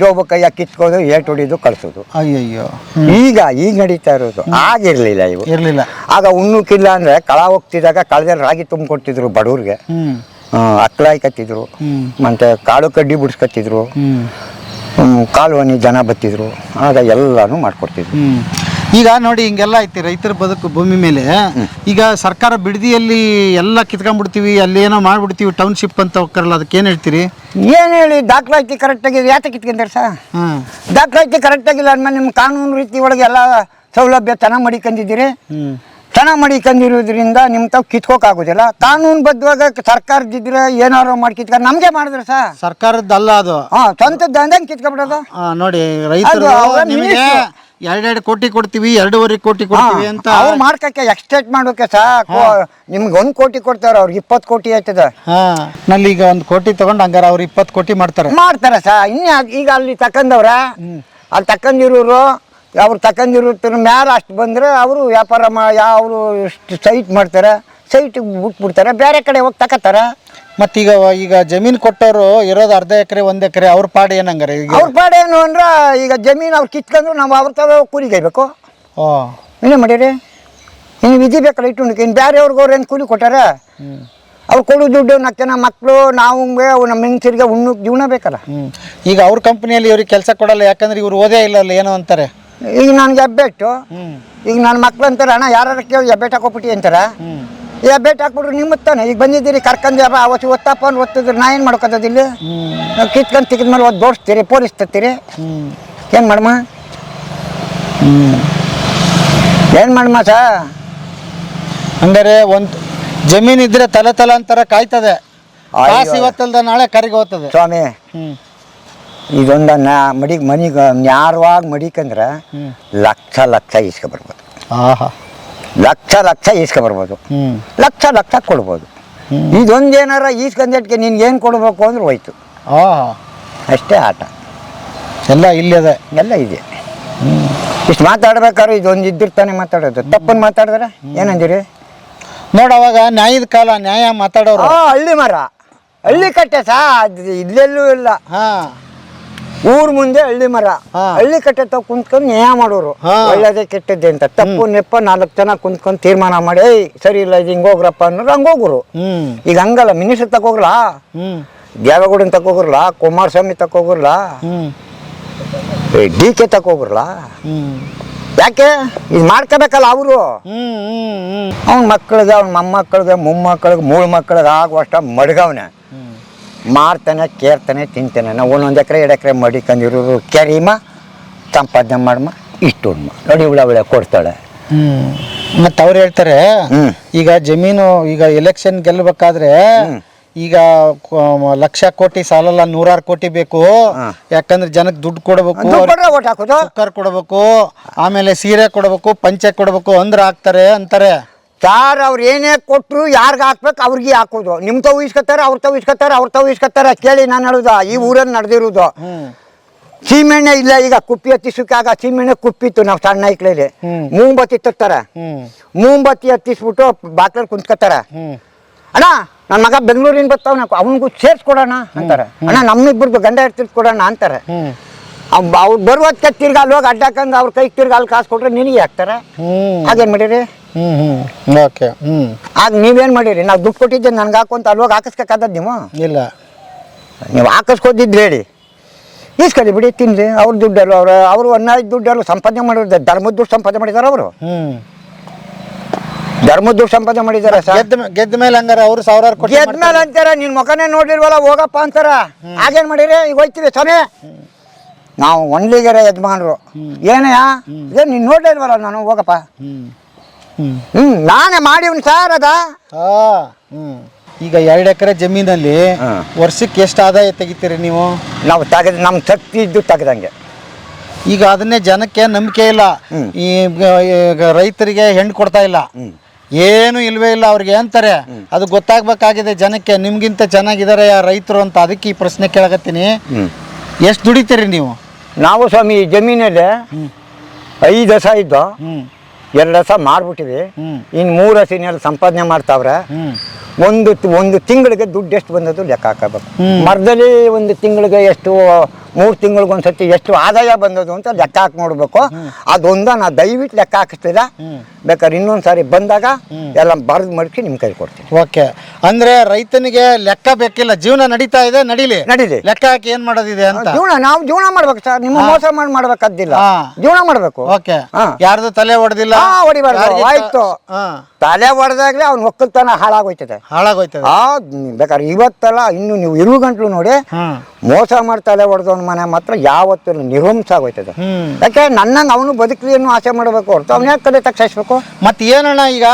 [SPEAKER 1] ಜೋಬ ಕೈಯ ಕಿತ್ಕೋದು, ಏಟ್ ಹೊಡಿದು ಕಳ್ಸೋದು.
[SPEAKER 2] ಅಯ್ಯಯ್ಯೋ, ಈಗ
[SPEAKER 1] ನಡೀತಾ ಇರೋದು. ಆಗಿರ್ಲಿಲ್ಲ,
[SPEAKER 2] ಇರ್ಲಿಲ್ಲ.
[SPEAKER 1] ಆಗ ಉಣ್ಣುಕಿಲ್ಲ ಅಂದ್ರೆ ಕಳ ಹೋಗ್ತಿದ್ದಾಗ ಕಳದಲ್ಲಿ ರಾಗಿ ತುಂಬಿಕೊಡ್ತಿದ್ರು ಬಡವ್ರಿಗೆ. ಅಕ್ಲಾಯ್ ಕತ್ತಿದ್ರು, ಮತ್ತೆ ಕಾಳು ಕಡ್ಡಿ ಬಿಡಿಸ್ಕೊತಿದ್ರು, ಕಾಲುವನಿ ಜನ ಬತ್ತಿದ್ರು. ಆಗ ಎಲ್ಲಾನು ಮಾಡ್ಕೊಡ್ತಿದ್ರು.
[SPEAKER 2] ಈಗ ನೋಡಿ, ಹಿಂಗೆಲ್ಲ ಐತಿ ರೈತರ ಬದುಕು ಭೂಮಿ ಮೇಲೆ. ಈಗ ಸರ್ಕಾರ ಬಿಡದಿಯಲ್ಲಿ ಎಲ್ಲ ಕಿತ್ಕೊಂಡ್ಬಿಡ್ತೀವಿ, ಅಲ್ಲಿ ಏನೋ ಮಾಡ್ಬಿಡ್ತೀವಿ, ಟೌನ್ಶಿಪ್ ಅಂತ ಹೋಗ್ತಾರಲ್ಲ, ಅದಕ್ಕೆ ಏನು ಹೇಳ್ತೀರಿ?
[SPEAKER 1] ಏನು ಹೇಳಿ, ದಾಖಲಾತಿ ಕರೆಕ್ಟಾಗಿ ಯಾಕೆ ಕಿತ್ಕೊಂಡ್ರಿ ಸರ್? ದಾಖಲಾತಿ ಕರೆಕ್ಟಾಗಿಲ್ಲ ಅಂದ್ಮೇಲೆ ನಿಮ್ಮ ಕಾನೂನು ರೀತಿ ಒಳಗೆ ಎಲ್ಲ ಸೌಲಭ್ಯ ಚೆನ್ನಾಗಿ ಮಡಿಕೊಂಡಿದ್ದೀರಿ. ಚೆನ್ನಾಗಿ ಮಡಿಕೊಂಡಿರೋದ್ರಿಂದ ನಿಮ್ಮ ತಾವು ಕಿತ್ಕೋಕಾಗೋದಿಲ್ಲ. ಕಾನೂನು ಬದ್ಧವಾಗ ಸರ್ಕಾರದಿದ್ರೆ ಏನಾರು ಮಾಡಿ ಕಿತ್ಕೊಂಡು ನಮಗೆ ಮಾಡಿದ್ರೆ ಸರ್,
[SPEAKER 2] ಸರ್ಕಾರದ್ದಲ್ಲ ಅದು.
[SPEAKER 1] ಸ್ವಂತದ್ದು ಅಂದಂಗೆ ಕಿತ್ಕೊಂಡ್ಬಿಡೋದು.
[SPEAKER 2] ನೋಡಿ, ರೈತರು ನಿಮಗೆ 2 ಕೋಟಿ ಕೊಡ್ತೀವಿ, 2.5 ಕೋಟಿ ಕೊಡ್ತೀವಿ ಅಂತ
[SPEAKER 1] ಅವ್ರು ಮಾಡ್ಕಕ್ಕೆ ಎಕ್ಸ್ಟೇಟ್ ಮಾಡೋಕೆ ಸಾಕು. ನಿಮ್ಗೆ 1 ಕೋಟಿ ಕೊಡ್ತಾರ, ಅವ್ರಿಗೆ 20 ಕೋಟಿ ಆಯ್ತದ.
[SPEAKER 2] ನಲ್ಲಿ ಈಗ 1 ಕೋಟಿ ತಗೊಂಡು ಹಂಗಾರ ಅವ್ರು 20 ಕೋಟಿ ಮಾಡ್ತಾರೆ
[SPEAKER 1] ಸಾ. ಈಗ ಅಲ್ಲಿ ತಕ್ಕಂದವ್ರ, ಅಲ್ಲಿ ತಕ್ಕಂದಿರೋರು ಅವ್ರು ತಕ್ಕಂದಿರೋ ಮ್ಯಾಲ ಅಷ್ಟು ಬಂದ್ರೆ ಅವರು ವ್ಯಾಪಾರ ಅವರು ಸೈಟ್ ಮಾಡ್ತಾರೆ, ಸೈಟ್ ಬಿಟ್ಬಿಡ್ತಾರೆ, ಬೇರೆ ಕಡೆ ಹೋಗಿ ತಕತ್ತಾರ.
[SPEAKER 2] ಮತ್ತೀಗ ಈಗ ಜಮೀನು ಕೊಟ್ಟವರು ಇರೋದು 1/2 ಎಕರೆ 1 ಎಕರೆ, ಅವ್ರ ಪಾಡು ಏನಂಗಾರೆ?
[SPEAKER 1] ಅವ್ರ ಪಾಡು ಏನು ಅಂದ್ರೆ, ಈಗ ಜಮೀನು ಅವ್ರು ಕಿತ್ಕೊಂಡ್ರು ನಾವು ಅವ್ರ ತಾವ ಕೂಲಿಗೈಬೇಕು. ಇನ್ನೇ ಮಾಡಿರಿ, ಇನ್ನು ವಿಧಿ ಬೇಕಲ್ಲ ಇಟ್ಟು. ಇನ್ನು ಬೇರೆಯವ್ರಿಗೆ ಅವ್ರು ಏನು ಕೂಲಿ ಕೊಟ್ಟಾರ? ಅವ್ರು ಕೊಡೋ ದುಡ್ಡು 4 ಜನ ಮಕ್ಕಳು, ನಾವು ನಮ್ಮ ಹೆಂಗಸರಿಗೆ ಜೀವನ ಬೇಕಲ್ಲ.
[SPEAKER 2] ಈಗ ಅವ್ರ ಕಂಪ್ನಿಯಲ್ಲಿ ಇವ್ರಿಗೆ ಕೆಲಸ ಕೊಡಲ್ಲ, ಯಾಕಂದ್ರೆ ಇವ್ರು ಓದೇ ಇಲ್ಲಲ್ಲ, ಏನೋ ಅಂತಾರೆ.
[SPEAKER 1] ಈಗ ನನಗೆ ಹೆಬ್ಬೆಟ್ಟು, ಈಗ ನನ್ನ ಮಕ್ಳು ಅಂತಾರೆ, ಅಣ್ಣ ಯಾರು ಕೇಳಿ ಹೆಬ್ಬೆಟ್ಟು ಹಾಕೋಬಿಟ್ಟು ಅಂತಾರ. ಹೆಬ್ಬೆಟ್ಟು ಹಾಕ್ಬಿಟ್ರು ನಿಮ್ಮ ತಾನೆ. ಈಗ ಬಂದಿದ್ದೀರಿ ಕರ್ಕೊಂಡು ಅವತ್ತು ಒತ್ತಪ್ಪ ಅಂದ್ರೆ ಒತ್ತಿದ್ರು, ನಾ ಏನು ಮಾಡ್ಕೋತದ ಇಲ್ಲಿ? ನಾವು ಕಿತ್ಕೊಂಡು ತಿಕ್ಕಿದ್ಮೇಲೆ ಒದ್ದು ದೋಡಿಸ್ತೀರಿ, ಪೊಲೀಸ್ ತತ್ತೀರಿ. ಏನು ಮಾಡಮ್ಮ, ಏನು ಮಾಡಮ್ಮ ಸಾ?
[SPEAKER 2] ಹಂಗಾರೆ ಒಂದು ಜಮೀನು ಇದ್ರೆ ತಲಾಂತರ ಕಾಯ್ತದೆ, ಇವತ್ತಲ್ದ ನಾಳೆ ಕರಿಗೆ ಹೋಗ್ತದೆ
[SPEAKER 1] ಸ್ವಾಮಿ. ಇದೊಂದು ಮನಿಗೆ ನ್ಯಾರವಾಗಿ ಮಡಿಕಂದ್ರೆ ಲಕ್ಷ ಇಸ್ಕೊಬರ್ಬೋದು. ಲಕ್ಷ ಇಸ್ಕೊಬರ್ಬೋದು, ಲಕ್ಷ ಕೊಡ್ಬೋದು. ಇದೊಂದೇನಾರ ಈಸ್ಕೊಂಡಕ್ಕೆ ನಿನ್ಗೇನು ಕೊಡ್ಬೇಕು ಅಂದ್ರೆ ಹೋಯ್ತು ಅಷ್ಟೇ. ಆಟ
[SPEAKER 2] ಎಲ್ಲ ಇಲ್ಲದೆ
[SPEAKER 1] ಎಲ್ಲ ಇದೆ. ಇಷ್ಟು ಮಾತಾಡ್ಬೇಕಾದ್ರೆ ಇದೊಂದು ಇದ್ದಿರ್ತಾನೆ ಮಾತಾಡೋದು. ತಪ್ಪನ್ನು ಮಾತಾಡಿದ್ರೆ ಏನಂದಿರಿ
[SPEAKER 2] ನೋಡ, ಅವಾಗ ನ್ಯಾಯದ ಕಾಲ, ನ್ಯಾಯ ಮಾತಾಡೋರು.
[SPEAKER 1] ಹಳ್ಳಿ ಮರ, ಹಳ್ಳಿ ಕಟ್ಟೆ ಸಾ, ಇಲ್ಲೆಲ್ಲೂ ಇಲ್ಲ. ಊರ್ ಮುಂದೆ ಹಳ್ಳಿ ಮರ, ಹಳ್ಳಿ ಕಟ್ಟೆ ತಾವ್ ಕುಂತ್ಕೊಂಡು ನ್ಯಾಯ ಮಾಡೋರು, ಒಳ್ಳೇದೇ ಕೆಟ್ಟದ್ದೆ ಅಂತ. ತಪ್ಪು ನೆಪ್ಪ 4 ಜನ ಕುಂತ್ಕೊಂಡು ತೀರ್ಮಾನ ಮಾಡಿ, ಸರಿ ಇಲ್ಲ ಇದು ಹಿಂಗೋಗ್ರಪ್ಪ ಅನ್ನೋರು ಹಂಗೋಗ್ರು. ಈಗ ಹಂಗಲ್ಲ, ಮಿನಿಸ್ಟರ್ ತಕೋಗ್ರಲ್ಲ, ದೇವೇಗೌಡನ್ ತಕೋಗ್ರಲ್ಲ, ಕುಮಾರಸ್ವಾಮಿ ತಕೋಗ್ರಲ್ಲ, DK ತಕೋಗ್ರಲ್ಲ. ಯಾಕೆ ಇದು ಮಾಡ್ಕೋಬೇಕಲ್ಲ ಅವರು. ಅವ್ನ ಮಕ್ಕಳಿಗೆ, ಅವ್ನ ಮೊಮ್ಮಕ್ಕಳಿಗೆ, ಮೊಮ್ಮಕ್ಕಳಿಗೆ, 3 ಮಕ್ಕಳಿಗೆ ಆಗುವಷ್ಟ ಮಡ್ಗವ್ನೆ. ಮಾರ್ತಾನೆ, ಕೇರ್ತಾನೆ, ತಿಂತಾನೆ. ನಾವು 1 ಎಕರೆ 2 ಎಕರೆ ಮಡಿಕೊಂಡಿರೋರು ಕೆರಿಮ ಸಂಪಾದನೆ ಮಾಡಮ್ಮ, ಇಷ್ಟು ನೋಡಿ ಉಳ ಕೊಡ್ತಾಳೆ.
[SPEAKER 2] ಮತ್ತೆ ಅವ್ರು ಹೇಳ್ತಾರೆ, ಈಗ ಜಮೀನು ಈಗ ಎಲೆಕ್ಷನ್ ಗೆಲ್ಲಬೇಕಾದ್ರೆ ಈಗ 1,00,000 ಕೋಟಿ ಸಾಲಲ್ಲ, 100 ಕೋಟಿ ಬೇಕು. ಯಾಕಂದ್ರೆ ಜನಕ್ಕೆ ದುಡ್ಡು ಕೊಡಬೇಕು, ಕುಕ್ಕರ್ ಕೊಡಬೇಕು, ಆಮೇಲೆ ಸೀರೆ ಕೊಡಬೇಕು, ಪಂಚೆ ಕೊಡಬೇಕು ಅಂದ್ರೆ ಹಾಕ್ತಾರೆ ಅಂತಾರೆ.
[SPEAKER 1] ಸಾರ್ ಅವ್ರು ಏನೇ ಕೊಟ್ಟರು ಯಾರಿಗೆ ಹಾಕ್ಬೇಕು ಅವ್ರಿಗೆ ಹಾಕೋದು. ನಿಮ್ಮ ತಾವು ಇಸ್ಕೊತಾರೆ, ಅವ್ರ ತಾವು ಇಸ್ಕೊತಾರೆ, ಅವ್ರ ತಾವು ಇಸ್ಕೊತಾರೆ. ಕೇಳಿ ನಾನು ಹೇಳುದ, ಈ ಊರಲ್ಲಿ ನಡೆದಿರೋದು. ಸೀಮೆಣ್ಣೆ ಇಲ್ಲ, ಈಗ ಕುಪ್ಪಿ ಹತ್ತಿಸೋಕಾಗ ಸೀಮೆಣ್ಣೆ ಕುಪ್ಪಿತ್ತು. ನಾವು ಸಣ್ಣ ಐಕ್ಳಲ್ಲಿ ಮೂಂಬತ್ತಿ ತರ್ತಾರೆ, ಮೂಂಬತ್ತಿ ಹತ್ತಿಸ್ಬಿಟ್ಟು ಬಾಕ್ಲಲ್ಲಿ ಕುಂತ್ಕೊತಾರೆ. ಅಣ್ಣ ನನ್ನ ಮಗ ಬೆಂಗಳೂರಿನ ಬರ್ತಾವನ, ಅವನಿಗೂ ಸೇರ್ಸ್ಕೊಡೋಣ ಅಂತಾರೆ. ಅಣ್ಣ ನಮ್ಮಿಬ್ಬರದು ಗಂಡ ಹೆಂಡ್ತಿ ಕೊಡೋಣ ಅಂತಾರೆ. ಅವ್ರು ಬರುವತ್ತ ತಿರ್ಗಾಲ್ ಹೋಗಿ ಅಡ್ಡಾಕಂದು ಅವ್ರ ಕೈ ತಿರ್ಗಾಲ್ ಕಾಸು ಕೊಟ್ರೆ ನಿನಗೆ ಹಾಕ್ತಾರೆ. ಹಾಗೇನು ಮಾಡಿರಿ? ಆಗ ನೀವೇನು ಮಾಡಿರಿ? ನಾವು ದುಡ್ಡು ಕೊಟ್ಟಿದ್ದೆ ನನ್ಗೆ ಹಾಕೊಂತ ಅಲ್ಲಿ ಹೋಗಿ ಹಾಕಿಸ್ಬೇಕಾದದ್ದು ನೀವು
[SPEAKER 2] ಇಲ್ಲ.
[SPEAKER 1] ನೀವು ಹಾಕಿಸ್ಕೊದಿದ್ದು ಹೇಳಿ, ಈಸ್ಕೊಳ್ಳಿ ಬಿಡಿ, ತಿನ್ರಿ. ಅವ್ರ ದುಡ್ಡಲ್ಲೂ ಅವರು ಅನ್ನಾಯ ದುಡ್ಡಲ್ಲೂ ಸಂಪಾದನೆ ಮಾಡಿರೋದು, ಧರ್ಮದ ದುಡ್ಡು ಸಂಪಾದನೆ ಮಾಡಿದಾರೆ ಅವರು. ಧರ್ಮದ್ದು ಸಂಪಾದನೆ ಮಾಡಿದಾರೆ ಸರ್.
[SPEAKER 2] ಗೆದ್ದ ಮೇಲೆ ಹಂಗಾರ ಅವ್ರು ಸಾವಿರಾರು ಕೋಟಿ
[SPEAKER 1] ಗೆದ್ಮೇಲೆ ಅಂತಾರ ನಿನ್ ಮುಖನೇ ನೋಡ್ಲಿಲ್ವಲ್ಲ ಹೋಗಪ್ಪ ಅಂತಾರ. ಹಾಗೇನ್ ಮಾಡಿರಿ ಈಗ ಹೋಯ್ತೀವಿ ಸ್ವಾಮಿ ನಾವು ಒಂದ್ಲಿಗೆರೆ ಯಜಮಾನ್ರು ಏನಯ್ಯ ಏನ್ ನೀನ್ ನೋಡ್ಲಿಲ್ವಲ್ಲ ನಾನು ಹೋಗಪ್ಪ. ನಾನೇ ಮಾಡಿವ್ನಿ ಸರ್ ಅದ.
[SPEAKER 2] ಈಗ 2 ಎಕರೆ ಜಮೀನಲ್ಲಿ ವರ್ಷಕ್ಕೆ ಎಷ್ಟು ಆದಾಯ ತೆಗಿತೀರಿ ನೀವು?
[SPEAKER 1] ನಾವು ತೆಗೆದು ನಮ್ಮ ಶಕ್ತಿ ಇದ್ದು ತೆಗ್ದಂಗೆ.
[SPEAKER 2] ಈಗ ಅದನ್ನೇ ಜನಕ್ಕೆ ನಂಬಿಕೆ ಇಲ್ಲ. ಈ ರೈತರಿಗೆ ಹೆಣ್ಣು ಕೊಡ್ತಾ ಇಲ್ಲ, ಏನು ಇಲ್ವೇ ಇಲ್ಲ. ಅವ್ರಿಗೆ ಅಂತಾರೆ ಅದು ಗೊತ್ತಾಗ್ಬೇಕಾಗಿದೆ ಜನಕ್ಕೆ, ನಿಮ್ಗಿಂತ ಚೆನ್ನಾಗಿದ್ದಾರೆ ರೈತರು ಅಂತ. ಅದಕ್ಕೆ ಈ ಪ್ರಶ್ನೆ ಕೇಳಕತ್ತೀನಿ, ಎಷ್ಟು ದುಡಿತೀರಿ ನೀವು?
[SPEAKER 1] ನಾವು ಸ್ವಾಮಿ ಜಮೀನಲ್ಲಿ 5 ಹಸ ಇದ್ದು 2 ಹಸ ಮಾರ್ಬಿಟ್ಟಿವಿ. ಇನ್ನು 3 ಹಸಿನಲ್ಲಿ ಸಂಪಾದನೆ ಮಾಡ್ತಾವ್ರೆ. ಒಂದು ತಿಂಗಳಿಗೆ ದುಡ್ಡು ಎಷ್ಟು ಬಂದದ್ದು ಲೆಕ್ಕ ಹಾಕಬೇಕು. ಮರದಲ್ಲಿ ಒಂದು ತಿಂಗಳಿಗೆ ಎಷ್ಟು, 3 ತಿಂಗಳಿಗೊಂದ್ಸತಿ ಎಷ್ಟು ಆದಾಯ ಬಂದದ್ದು ಅಂತ ಲೆಕ್ಕ ಹಾಕಿ ನೋಡ್ಬೇಕು. ಅದೊಂದ ನಾ ದಯವಿಟ್ಟು ಲೆಕ್ಕ ಹಾಕಿಸ್ತಿಲ್ಲ. ಬೇಕಾದ್ರೆ ಇನ್ನೊಂದು ಸಾರಿ ಬಂದಾಗ ಎಲ್ಲ ಬರೆದು ಮಡಚಿ ನಿಮ್ಮ ಕೈ ಕೊಡ್ತೀನಿ.
[SPEAKER 2] ಓಕೆ, ಅಂದ್ರೆ ರೈತನಿಗೆ ಲೆಕ್ಕ ಬೇಕಿಲ್ಲ, ಜೀವನ ನಡೀತಾ ಇದೆ, ನಡೀಲಿ, ಲೆಕ್ಕ ಹಾಕಿ ಏನ್ ಮಾಡೋದಿದೆ ಅಂತ.
[SPEAKER 1] ನಾವು ಜೀವನ ಮಾಡ್ಬೇಕು ಸರ್, ನಿಮ್ಮ ಮೋಸ ಮಾಡ್ಬೇಕಾದಿಲ್ಲ, ಜೀವನ ಮಾಡ್ಬೇಕು.
[SPEAKER 2] ಓಕೆ, ಯಾರ್ದು ತಲೆ ಹೊಡೆದಿಲ್ಲ,
[SPEAKER 1] ಹೊಡಿಬಾರ್ದು. ಆಯ್ತು, ತಲೆ ಹೊಡೆದಾಗ್ಲೇ ಅವ್ನ ಒಕ್ಕಲ್ತನ ಹಾಳಾಗೋಯ್ತದೆ. ಬೇಕಾದ್ರೆ ಇವತ್ತಲ್ಲ ಇನ್ನು ನೀವು ಇರುವ ಗಂಟ್ಲು ನೋಡಿ, ಮೋಸ ಮಾಡಿ ತಲೆ ಹೊಡೆದವನ ಮನೆ ಮಾತ್ರ ಯಾವತ್ತೂ ನಿರ್ವಂಸ ಆಗೋಯ್ತದೆ. ಯಾಕೆ ನನ್ನಂಗೆ ಅವನು ಬದುಕಲಿ ಅನ್ನೋ ಆಸೆ ಮಾಡಬೇಕು ಹೊರತು ಅವ್ನ ಯಾಕೆ ಕಲೆ ತಕ್ಷಿಸ್ಬೇಕು?
[SPEAKER 2] ಮತ್ತೆ ಏನಣ್ಣ, ಈಗ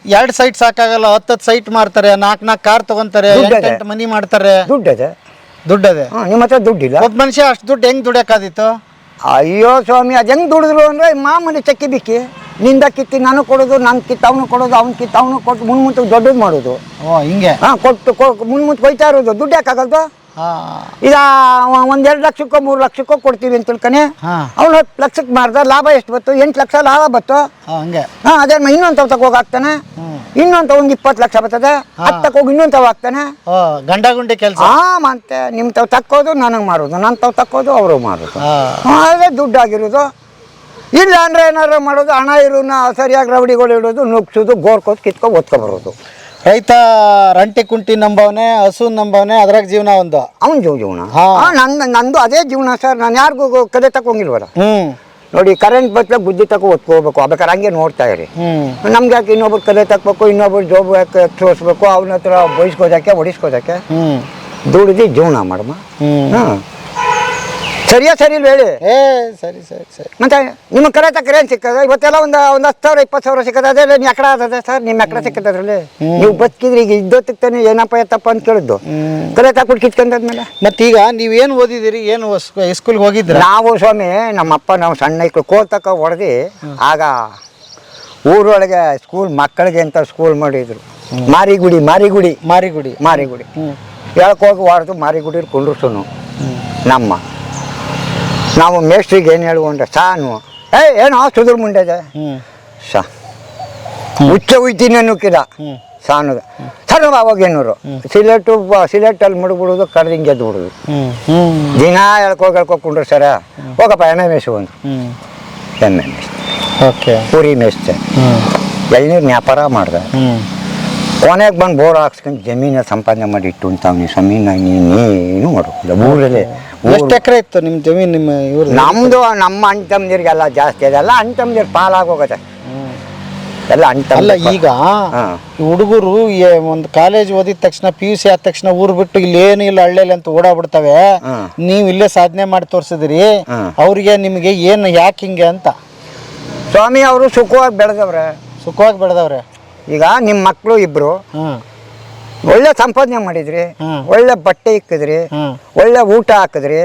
[SPEAKER 2] 2 ಸೈಟ್ ಸಾಕಾಗಲ್ಲ, 10 ಸೈಟ್ ಮಾಡ್ತಾರೆ, 4 ಕಾರ್ ತಗೊಂತಾರೆ, 8 ಮನಿ ಮಾಡ್ತಾರೆ. ದುಡ್ಡದೆ
[SPEAKER 1] ನಿಮ್ಮ ಹತ್ರ ದುಡ್ಡಿಲ್ಲ.
[SPEAKER 2] ಒಬ್ಬ ಮನುಷ್ಯ ಅಷ್ಟು ದುಡ್ಡು ಹೆಂಗ್ ದುಡಿಯೋಕ್ಕಾದಿತ್ತು?
[SPEAKER 1] ಅಯ್ಯೋ ಸ್ವಾಮಿ, ಅದು ಹೆಂಗ್ ದುಡಿದ್ರು ಅಂದ್ರೆ ಮಾಮೂಲಿ ಚಕ್ಕಿ ಬಿಕ್ಕಿ ನಿಂದ ಕಿತ್ತಿ ನಾನು ಕೊಡೋದು, ನಾನು ಕಿತ್ತು ಅವನು ಕೊಡೋದು, ಅವ್ನು ಕಿತ್ತು ಅವನು ಕೊಟ್ಟು ಮುನ್ಮುಂತ ದೊಡ್ಡದು ಮಾಡೋದು.
[SPEAKER 2] ಹಿಂಗೆ
[SPEAKER 1] ಕೊಟ್ಟು ಮುನ್ಮುಂತ ಕೊಯ್ತಾ ಇರೋದು. ದುಡ್ಡು ಯಾಕಾಗಲ್ದು? ಈಗ 1-2 ಲಕ್ಷಕ್ಕೋ 3 ಲಕ್ಷಕ್ಕೋ ಕೊಡ್ತೀವಿ ಅಂತ ತಿಳ್ಕೊನೆ, ಅವ್ನು 10 ಲಕ್ಷಕ್ಕೆ ಮಾರ್ದ ಲಾಭ ಎಷ್ಟು ಬತ್ತು? 8 ಲಕ್ಷ ಲಾಭ ಬತ್ತು. ಅದೇ ಇನ್ನೊಂದು ತವ್ ತಗೋಗಿ ಹಾಕ್ತಾನೆ, ಇನ್ನೊಂದು ಒಂದು 20 ಲಕ್ಷ ಬರ್ತದೆ. 10 ತಗೋಗಿ ಇನ್ನೊಂದು ತವ್ ಹಾಕ್ತಾನೆ.
[SPEAKER 2] ಗಂಡ ಗುಂಡಿ ಕೆಲಸ.
[SPEAKER 1] ಮತ್ತೆ ನಿಮ್ ತಾವ್ ತಕ್ಕೋದು ನನಗೆ ಮಾರೋದು, ನನ್ನ ತಾವ್ ತಕ್ಕೋದು ಅವರು ಮಾರೋದು. ಅದೇ ದುಡ್ಡಾಗಿರೋದು. ಇಲ್ಲ ಅಂದ್ರೆ ಏನಾರು ಮಾಡೋದು, ಹಣ ಇರೋನ ಸರಿಯಾಗಿ ರವಡಿಗಳು ಇಡೋದು, ನುಗ್ಸೋದು, ಗೋರ್ಕೋದು, ಕಿತ್ಕೊಂಡು ಓದ್ಕೊಬರೋದು.
[SPEAKER 2] ರೈತ ರಂಟಿ ಕುಂಟಿ ನಂಬವನೆ, ಹಸು ನಂಬವನೆ, ಅದ್ರಾಗ ಜೀವನ ಒಂದು
[SPEAKER 1] ಅವನ ಜೀವನ. ನಂದು ಅದೇ ಜೀವನ ಸರ್. ನಾನು ಯಾರಿಗೂ ಕಲೆ ತಕೊಂಗಿಲ್ವಲ್ಲ. ನೋಡಿ, ಕರೆಂಟ್ ಬಟ್ಲ ಬುದ್ಧಿ ತಗೋ ಒತ್ಕೋಬೇಕು. ಬೇಕಾದ್ರೆ ಹಂಗೆ ನೋಡ್ತಾ ಇರಿ. ನಮ್ಗೆ ಯಾಕೆ ಇನ್ನೊಬ್ರು ಕಲೆ ತಕ್ಬೇಕು, ಇನ್ನೊಬ್ರು ಜೋಬ್ ಯಾಕೆ ತೋರಿಸ್ಬೇಕು, ಅವನ ಹತ್ರ ಬಯಸ್ಕೋದಕ್ಕೆ ಹೊಡಿಸ್ಕೋದಕ್ಕೆ. ದುಡಿದು ಜೀವನ ಮಾಡಮ್ಮ. ಸರಿ ಹೇಳಿ.
[SPEAKER 2] ಸರಿ
[SPEAKER 1] ಮತ್ತೆ ನಿಮ್ಮ ಕರೆ ತಕ್ಕರೆ ಏನು ಸಿಕ್ಕದ? ಇವತ್ತೆಲ್ಲ ಒಂದು 10,000 20,000 ಸಿಕ್ಕದ. ಅದೇ ನೀವು ಎಕಡ ಅದ ಸರ್, ನಿಮ್ಮ ಎಕಡ ಸಿಕ್ಕದ್ರಲ್ಲಿ ನೀವು ಬದುಕಿದ್ರಿ. ಈಗ ಇದ್ದೊತ್ತಿಗೆ ತಾನೆ ಏನಪ್ಪ ಎತ್ತಪ್ಪ ಅಂತ ಕೇಳಿದ್ದು. ಕರೆ ತಕ್ಬಿಟ್ಟು ಕಿತ್ಕೊಂಡಾದ್ಮೇಲೆ
[SPEAKER 2] ಮತ್ತೀಗ ನೀವೇನು ಓದಿದಿರಿ? ಏನು ಸ್ಕೂಲ್ಗೆ ಹೋಗಿದ್ರಿ?
[SPEAKER 1] ನಾವು ಸ್ವಾಮಿ, ನಮ್ಮಪ್ಪ ನಾವು ಸಣ್ಣ ಇಕ್ಕಳು ಕೋಲ್ ತಕ್ಕ ಹೊಡೆದು ಆಗ ಊರೊಳಗೆ ಸ್ಕೂಲ್ ಮಕ್ಕಳಿಗೆ ಅಂತ ಸ್ಕೂಲ್ ಮಾಡಿದ್ರು. ಮಾರಿಗುಡಿ ಹೇಳ್ಕೋಗಿ ಹೊಡೆದು ಮಾರಿಗುಡಿ ಕುಂಡ್ರಸನು. ನಾವು ಮೇಸ್ಟ್ರಿಗೆ ಏನು ಹೇಳುವಂದ್ರೆ ಸಾನು ಏನೋ ಸುದ್ರ ಮುಂಡೆದೆ ಹುಚ್ಚ ಉಯ್ತೀನಿ ಅನ್ನೋಕ್ಕಿಲ್ಲ ಸಾನುಗ ಸಣ್ಣ ಅವಾಗೇನೂರು ಸಿಲೆಟಲ್ಲಿ ಮುಡ್ಬಿಡೋದು, ಕಡ್ದಿಂಗೆ ಗೆದ್ದು ಬಿಡೋದು. ದಿನ ಹೇಳ್ಕೋಕೊಂಡ್ರು ಸರ ಹೋಗಪ್ಪ ಎಮ್ಮೆ ಮೇಸು ಅಂದ್ರು. ಎಮ್ಮೆ ಮೇಸ್ತೆ, ಪುರಿ ಮೇಸ್ತೆ, ಎಳ್ನೀರು ವ್ಯಾಪಾರ ಮಾಡ್ದೆ. ಕೊನೆಗೆ ಬಂದು ಬೋರ್ ಹಾಕ್ಸ್ಕೊಂಡು ಜಮೀನ ಸಂಪಾದನೆ ಮಾಡಿ ಇಟ್ಟು ಅಂತಾವ್ನಿ. ಸಮೀನ ನೀನು ಮಾಡೋದಿಲ್ಲ ಊರಲ್ಲಿ.
[SPEAKER 2] ಎಷ್ಟು ಎಕರೆ ಇತ್ತು ನಿಮ್ಮ ಜಮೀನು? ನಿಮ್ಮ ಇವ್ರು
[SPEAKER 1] ನಮ್ಮದು ನಮ್ಮ ಅಣ್ಣ ತಮ್ಮದಿರಿಗೆಲ್ಲ ಜಾಸ್ತಿ ಅದೆಲ್ಲ ಅಣ್ಣ ತಮ್ಮದಿರು ಪಾಲಾಗೋಗತ್ತೆ ಎಲ್ಲ ಅಣ್ಣ ತಮ್ಮ.
[SPEAKER 2] ಅಲ್ಲ, ಈಗ ಹುಡುಗರು ಒಂದು ಕಾಲೇಜ್ ಓದಿದ ತಕ್ಷಣ PUC ಆದ ತಕ್ಷಣ ಊರು ಬಿಟ್ಟು ಇಲ್ಲಿ ಏನು ಇಲ್ಲ ಹಳ್ಳಿಯಲ್ಲಿ ಅಂತ ಓಡಾಡ್ಬಿಡ್ತವೆ. ನೀವು ಇಲ್ಲೇ ಸಾಧನೆ ಮಾಡಿ ತೋರಿಸಿದ್ರಿ. ಅವ್ರಿಗೆ ನಿಮಗೆ ಏನು ಯಾಕೆ ಹಿಂಗೆ ಅಂತ?
[SPEAKER 1] ಸ್ವಾಮಿ, ಅವರು ಸುಖವಾಗಿ ಬೆಳೆದವ್ರೆ. ಈಗ ನಿಮ್ಮ ಮಕ್ಕಳು ಇಬ್ರು ಒಳ್ಳೆ ಸಂಪಾದನೆ ಮಾಡಿದ್ರಿ, ಒಳ್ಳೆ ಬಟ್ಟೆ ಇಕ್ಕಿದ್ರಿ, ಒಳ್ಳೆ ಊಟ ಹಾಕಿದ್ರಿ,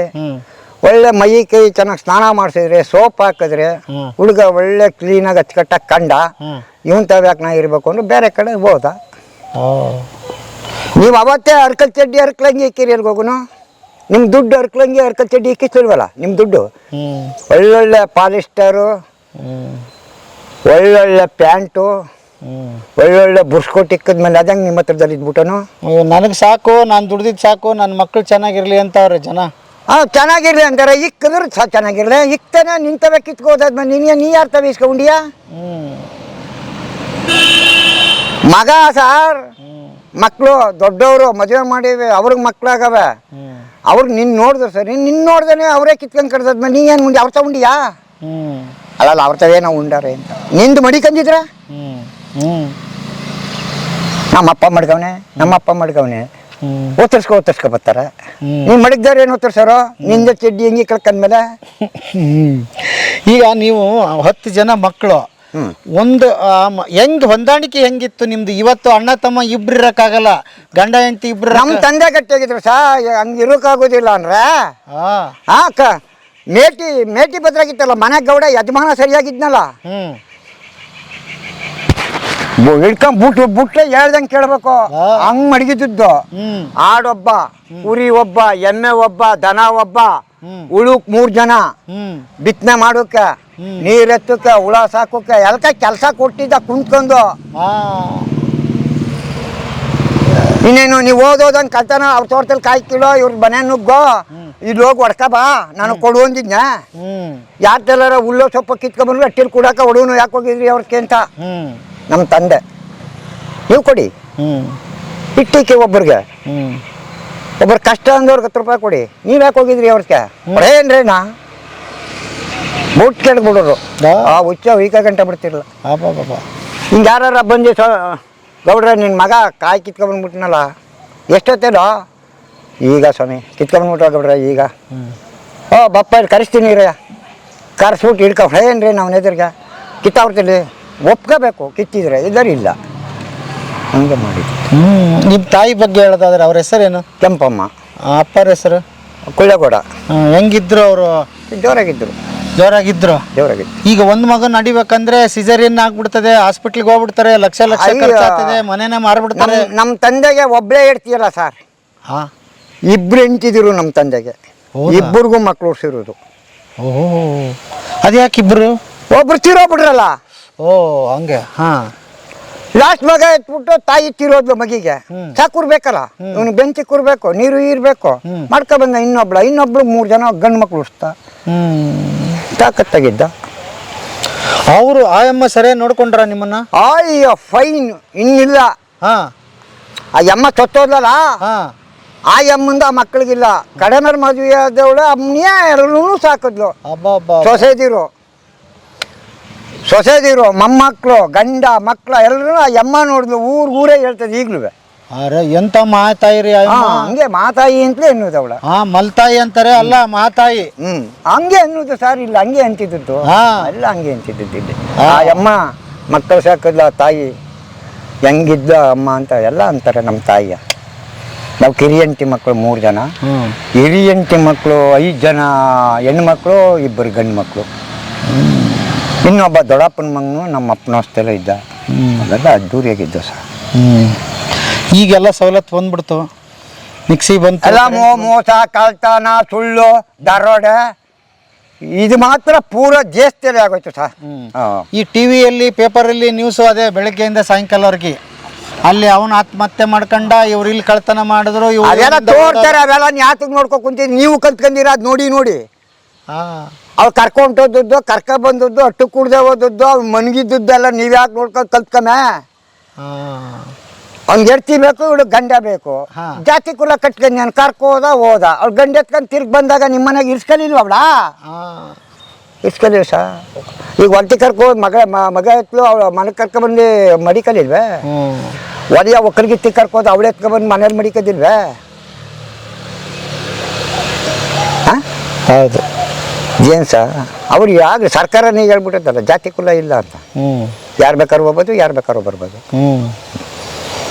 [SPEAKER 1] ಒಳ್ಳೆ ಮೈ ಕೈ ಚೆನ್ನಾಗಿ ಸ್ನಾನ ಮಾಡಿಸಿದ್ರಿ, ಸೋಪ್ ಹಾಕಿದ್ರಿ, ಹುಡುಗ ಒಳ್ಳೆ ಕ್ಲೀನಾಗಿ ಅಚ್ಚುಕಟ್ಟಾಗಿ ಕಂಡ. ಇವನ್ ತಾವ್ಯಾಕೆ ನಾ ಇರ್ಬೇಕು ಅಂದ್ರೆ ಬೇರೆ ಕಡೆ ಹೋದ. ನೀವು ಅವತ್ತೇ ಅರ್ಕಲ್ ಚಡ್ಡಿ ಅರ್ಕಲಂಗಿ ಇಕ್ಕಿರಿ ಎಲ್ಗೋಗುನು. ನಿಮ್ಮ ದುಡ್ಡು ಅರ್ಕಲ್ ಚಡ್ಡಿ ಇಕ್ಕಿಸ್ತಿಲ್ವಲ್ಲ ನಿಮ್ಮ ದುಡ್ಡು. ಒಳ್ಳೊಳ್ಳೆ ಪಾಲಿಸ್ಟರು, ಒಳ್ಳೊಳ್ಳೆ ಪ್ಯಾಂಟು, ಒಳ್ಳೊಳ್ಳೆ ಬುರ್ಸ್ಕೊಟ್ಟು ಇಕ್ಕದ್ಮೇಲೆ ಅದಂಗೆ ನಿಮ್ಮ ಹತ್ರದಲ್ಲಿ ಇದ್ಬಿಟ್ಟನು.
[SPEAKER 2] ನನಗೆ ಸಾಕು, ನಾನು ದುಡ್ದಿದ್ದು ಸಾಕು, ನನ್ನ ಮಕ್ಕಳು ಚೆನ್ನಾಗಿರ್ಲಿ ಅಂತ ಅವ್ರೆ ಜನ.
[SPEAKER 1] ಚೆನ್ನಾಗಿರ್ಲಿ ಅಂತಾರೆ. ಇಕ್ಕದ್ರು ಚೆನ್ನಾಗಿರ್ಲಿ, ಇಕ್ತಾನೆ ನಿಂತವೆ ಕಿತ್ಕೋದಾದ್ಮೇಲೆ ನೀ ಯಾರು ತವೆ ಇಸ್ಕೊಂಡಿಯಾ? ಮಗ ಸಾರ್, ಮಕ್ಕಳು ದೊಡ್ಡವರು ಮದುವೆ ಮಾಡಿವೆ, ಅವ್ರಿಗೆ ಮಕ್ಳಾಗವೆ. ಅವ್ರಿಗೆ ನಿನ್ನ ನೋಡಿದ್ರು ಸರಿ, ನಿನ್ನ ನೋಡ್ದೇನೆ ಅವರೇ ಕಿತ್ಕೊಂಡು ಕಡ್ದಾದ್ಮೇಲೆ ನೀ ಏನು ಅವ್ರ ತಗೊಂಡಿಯಾ? ಅಲ್ಲ ಅವ್ರ ತವೇ ನಾವು ಉಂಡಾರೆ ಅಂತ ನಿಂದು ಮಡಿಕಂದಿದ್ರ ನಮ್ಮಪ್ಪ ಮಡ್ಗವನೆ ಓತರ್ಸ್ಕೊ ಬರ್ತಾರ. ನೀವು ಮಡಗ್ದವ್ರು ಏನು ಓತರ್ಸಾರೋ ನಿಂದ ಚೆಡ್ಡಿ ಹೆಂಗೆ ಕಳ್ಕೊಂಡ್ಮೇಲೆ.
[SPEAKER 2] ಈಗ ನೀವು 10 ಜನ ಮಕ್ಕಳು ಒಂದು ಹೆಂಗ್ ಹೊಂದಾಣಿಕೆ ಹೆಂಗಿತ್ತು ನಿಮ್ದು? ಇವತ್ತು ಅಣ್ಣ ತಮ್ಮ ಇಬ್ರು ಇರಕ್ಕಾಗಲ್ಲ, ಗಂಡ ಹೆಂಡತಿ ಇಬ್ರು.
[SPEAKER 1] ನಮ್ಮ ತಂದೆ ಗಟ್ಟಿಯಾಗಿದ್ರು ಹಂಗೆ ಇರೋಕ್ಕಾಗೋದಿಲ್ಲ ಅಂದ್ರೆ ಮೇಟಿ ಬದ್ರಾಗಿತ್ತಲ್ಲ ಮನೆ ಗೌಡ ಯಜಮಾನ ಸರಿಯಾಗಿದ್ನಲ್ಲ. ಬಿಟ್ರೆ ಹೇಳ್ದಂಗೆ ಕೇಳ್ಬೇಕು. ಹಂಗ್ ಮಡಗಿದ್ದು ಆಡೊಬ್ಬ, ಕುರಿ ಒಬ್ಬ, ಎಮ್ಮೆ ಒಬ್ಬ, ದನ ಒಬ್ಬ, ಉಳುಕ್ 3 ಜನ, ಬಿತ್ತನೆ ಮಾಡೋಕ, ನೀರ್ ಎತ್ತಕ್ಕ, ಹುಳ ಸಾಕೋಕ ಎಲ್ಕ ಕೆಲಸ ಕೊಟ್ಟಿದ್ದ ಕುಂತ್ಕೊಂಡು. ಇನ್ನೇನು ನೀವು ಓದೋದಂಗೆ ಕಲ್ತಾನ ಅವ್ರ ತೋಟದಲ್ಲಿ ಕಾಯಿ ಕೀಳೋ, ಇವ್ರ ಮನೆ ನುಗ್ಗೋ, ಇಲ್ಲಿ ಹೋಗಿ ಹೊಡ್ಕ ಬಾ ನಾನು ಕೊಡು ಅಂದಿದ್ನ. ಯಾರ್ದೆಲ್ಲಾರ ಹುಲ್ಲೋ ಸೊಪ್ಪ ಕಿತ್ಕೊಂಡ್ಬಂದ್ರು ಅಟ್ಟಿಲ್ ಕುಡಾಕ ಹೊಡುವನು ಯಾಕೆ ಹೋಗಿದ್ರಿ ಅವ್ರಿಗೆ ಅಂತ ನಮ್ಮ ತಂದೆ. ನೀವು ಕೊಡಿ ಇಟ್ಟಿಕ್ಕೆ ಒಬ್ರಿಗೆ, ಒಬ್ಬರು ಕಷ್ಟ ಅಂದವ್ರಿಗೆ 10 ರೂಪಾಯಿ ಕೊಡಿ. ನೀವು ಯಾಕೆ ಹೋಗಿದ್ರಿ ಅವ್ರಿಗೆ ಏನ್ರೇನಾ ಬೂಟ್ ಕೇಳ್ಬಿಡೋರು. ಆ ಹುಚ್ಚ ವೀಕ ಗಂಟೆ ಬಿಡ್ತಿರಲ್ಲ. ಹಿಂಗೆ ಯಾರ ಬಂದು ಗೌಡ್ರ ನಿನ್ನ ಮಗ ಕಾಯಿ ಕಿತ್ಕೊಂಡ್ಬಂದ್ಬಿಟ್ನಲ್ಲ ಎಷ್ಟೊತ್ತೇನೋ ಈಗ ಸ್ವಾಮಿ ಕಿತ್ಕೊಂಡ್ಬಿಟ್ಟ ಗೌಡ್ರ ಈಗ. ಬಪ್ಪ ಇಲ್ಲಿ ಕರೆಸ್ತೀನಿ ರೀ, ಕರೆಸ್ಬಿಟ್ಟು ಹಿಡ್ಕೊ ಏನ್ರಿ ನಾವು ಎದುರ್ಗೆ ಕಿತ್ತಾಡ್ತೀವಿ ಒಪ್ಕೋಬೇಕು. ಕಿತ್ತಿದ್ರೆ ಇಲ್ಲರೂ ಇಲ್ಲ ಹಂಗೆ ಮಾಡಿದ್ವಿ.
[SPEAKER 2] ನಿಮ್ಮ ತಾಯಿ ಬಗ್ಗೆ ಹೇಳೋದಾದ್ರೆ ಅವ್ರ ಹೆಸರೇನು?
[SPEAKER 1] ಕೆಂಪಮ್ಮ.
[SPEAKER 2] ಅಪ್ಪರ ಹೆಸರು?
[SPEAKER 1] ಕುಳ್ಳಗೌಡ.
[SPEAKER 2] ಹೆಂಗಿದ್ರು ಅವರು?
[SPEAKER 1] ಜೋರಾಗಿದ್ರು.
[SPEAKER 2] ಈಗ ಒಂದು ಮಗನ ನಡಿಬೇಕಂದ್ರೆ ಸಿಸೇರಿಯನ್ ಆಗ್ಬಿಡ್ತದೆ, ಹಾಸ್ಪಿಟ್ಲಿಗೆ ಹೋಗ್ಬಿಡ್ತಾರೆ, ಲಕ್ಷ ಖರ್ಚಾಗ್ತದೆ, ಮನೇನೆ ಮಾರ್ಬಿಡ್ತಾರೆ.
[SPEAKER 1] ನಮ್ಮ ತಂದೆಗೆ ಒಬ್ಬಳೇ ಹೇಳ್ತೀಯಲ್ಲ ಸರ್, ಇಬ್ರು ಹೆಂಡ್ತಿದ್ರು ನಮ್ಮ ತಂದೆಗೆ. ಇಬ್ಬರಿಗೂ ಮಕ್ಳು ಹುಡ್ಸಿರೋದು.
[SPEAKER 2] ಓಹೋ, ಅದ್ಯಾಕೆ ಇಬ್ರು?
[SPEAKER 1] ಒಬ್ರು ತೀರೋಗ್ಬಿಟ್ರಲ್ಲ.
[SPEAKER 2] ಹಂಗೆ.
[SPEAKER 1] ಲಾಸ್ಟ್ ಮಗ ಎತ್ಬಿಟ್ಟು ತಾಯಿ ತೀರೋದ್ಲು ಮಗಿಗೆ. ಸಾಕುರ್ಬೇಕಲ್ಲ, ಇವನು ಬೆಂಚಿ ಕೂರ್ಬೇಕು, ನೀರು ಇರ್ಬೇಕು. ಮಾಡ್ಕೊ ಬಂದ ಇನ್ನೊಬ್ಳು 3 ಜನ ಗಂಡು ಮಕ್ಳು ಉಡ್ಸ್ತಾ ತಾಕತ್ತಾಗಿದ್ದ.
[SPEAKER 2] ಅವರು ಆಯಮ್ಮ ಸರಿಯಾಗಿ ನೋಡ್ಕೊಂಡ್ರ ನಿಮ್ಮನ್ನ?
[SPEAKER 1] ಅಯ್ಯೋ ಫೈನ್. ಇನ್ನಿಲ್ಲ, ಆ ಅಮ್ಮ ತೊತ್ತೋದ್ಲಲ್ಲ, ಆ ಅಮ್ಮಂದ ಆ ಮಕ್ಕಳಿಗಿಲ್ಲ. ಕಡಿಮೆ ಮದುವೆ ಆದವಳು ಅಮ್ಮನಿಯ ಎಲ್ಲರೂ ಸಾಕಿದ್ಲು. ಸೊಸೆದಿರು ಮೊಮ್ಮಕ್ಕಳು ಗಂಡ ಮಕ್ಕಳು ಎಲ್ಲರೂ ಆ ಅಮ್ಮ ನೋಡಿದ್ಲು. ಊರೇ ಹೇಳ್ತದೆ ಈಗ್ಲೂ.
[SPEAKER 2] ಎಂತ ಮಾತಾಯಿ ರೀ.
[SPEAKER 1] ಹಂಗೆ ಮಾತಾಯಿ ಅಂತಲೇ ಅನ್ನೋದು ಅವಳ.
[SPEAKER 2] ಮಲ್ತಾಯಿ ಅಂತಾರೆ, ಅಲ್ಲ ಮಾತಾಯಿ.
[SPEAKER 1] ಹಂಗೆ ಅನ್ನೋದು ಸರ್, ಇಲ್ಲ ಹಂಗೆ ಅಂತಿದ್ದು ಎಲ್ಲ ಹಂಗೆ ಅಂತಿದ್ದು ಇಲ್ಲಿ. ಆ ಅಮ್ಮ ಮಕ್ಕಳು ಸಾಕಿದ್ಲ ತಾಯಿ, ಹೆಂಗಿದ್ದ ಅಮ್ಮ ಅಂತ ಎಲ್ಲ ಅಂತಾರೆ ನಮ್ಮ ತಾಯಿಯ. ನಾವು ಕಿರಿಯಂಟಿ ಮಕ್ಕಳು 3 ಜನ, ಹಿರಿಯಂಟಿ ಮಕ್ಕಳು 5 ಜನ ಹೆಣ್ಣು ಮಕ್ಕಳು, 2 ಗಂಡು ಮಕ್ಕಳು. ಇನ್ನೊಬ್ಬ ದೊಡ್ಡಪ್ಪನ ಮಗನು ನಮ್ಮ ಅಪ್ಪನ ಹೊಸ್ತಲ್ಲೇ ಇದ್ದ. ಅದೆಲ್ಲ ಅದ್ದೂರಿಯಾಗಿದ್ದ ಸರ್.
[SPEAKER 2] ಈಗೆಲ್ಲ ಸವಲತ್ತು ಬಂದ್ಬಿಡ್ತು, ಮಿಕ್ಸಿ ಬಂತು,
[SPEAKER 1] ಎಲ್ಲ ಮೋಸ ಕಳ್ತನ ಸುಳ್ಳು ದರೋಡೆ ಇದು ಮಾತ್ರ ಪೂರ ದೇಶದಲ್ಲಿ ಆಗೋಯ್ತು ಸರ್.
[SPEAKER 2] ಈ ಟಿವಿಯಲ್ಲಿ ಪೇಪರಲ್ಲಿ ನ್ಯೂಸು ಅದೇ ಬೆಳಗ್ಗೆಯಿಂದ ಸಾಯಂಕಾಲವರೆಗೆ. ಅಲ್ಲಿ ಅವನು ಆತ್ಮಹತ್ಯೆ ಮಾಡ್ಕೊಂಡ, ಇವ್ರು ಇಲ್ಲಿ ಕಳ್ತನ ಮಾಡಿದ್ರು,
[SPEAKER 1] ಅದೆಲ್ಲ ತೋರ್ತಾರೆ. ಅವೆಲ್ಲ ಯಾತಕ್ಕೆ ನೋಡ್ಕೊ ಕುಂತಿದ್ ನೀವು ಕಲ್ತ್ಕೊಂಡಿರ ಅದು ನೋಡಿ. ಅವ್ರು ಕರ್ಕೊಂಡೋದದ್ದು, ಬಂದದ್ದು, ಅಟ್ಟು ಕುಡ್ದೆ ಹೋದದ್ದು, ಅವ್ರು ಮನ್ಗಿದ್ದೆಲ್ಲ ನೀವು ಯಾಕೆ ನೋಡ್ಕೊಂಡು ಕಲ್ತ್ಕಮೆ. ಅವ್ನಿಗೆ ಹೆಡ್ತಿ ಬೇಕು, ಇವಳು ಗಂಡ ಬೇಕು. ಜಾತಿ ಕುಲ ಕಟ್ಕೊಂಡು ನಾನು ಹೋದ ಅವ್ಳು ಗಂಡ ಎತ್ಕೊಂಡು ತಿರ್ಗಿ ಬಂದಾಗ ನಿಮ್ಮ ಮನೆಗೆ ಇರ್ಸ್ಕಲಿಲ್ವ ಅವಳ? ಇಸ್ಕಲಿಲ್ಲ ಸರ್. ಈಗ ಒಂಟಿ ಕರ್ಕೋದು ಮಗ ಎತ್ಲು ಅವಳು ಮನೆಗೆ ಕರ್ಕೊಬಂದು ಮಡಿಕಲಿಲ್ವೇ? ಒಲಿಯ ಒಕ್ಕಲಿಗಿತ್ತಿ ಕರ್ಕೋದು ಅವಳು ಎತ್ಕೊಬಂದು ಮನೇಲಿ ಮಡಿಕೋದಿಲ್ವೇ?
[SPEAKER 2] ಹೌದು.
[SPEAKER 1] ಏನು ಸರ್, ಅವ್ರು ಯಾರು ಸರ್ಕಾರನೇ ಹೇಳ್ಬಿಟ್ಟದಲ್ಲ ಜಾತಿ ಕುಲ ಇಲ್ಲ ಅಂತ. ಯಾರು ಬೇಕಾದ್ರೂ ಹೋಗ್ಬೋದು, ಯಾರು ಬೇಕಾದ್ರೂ ಬರ್ಬೋದು.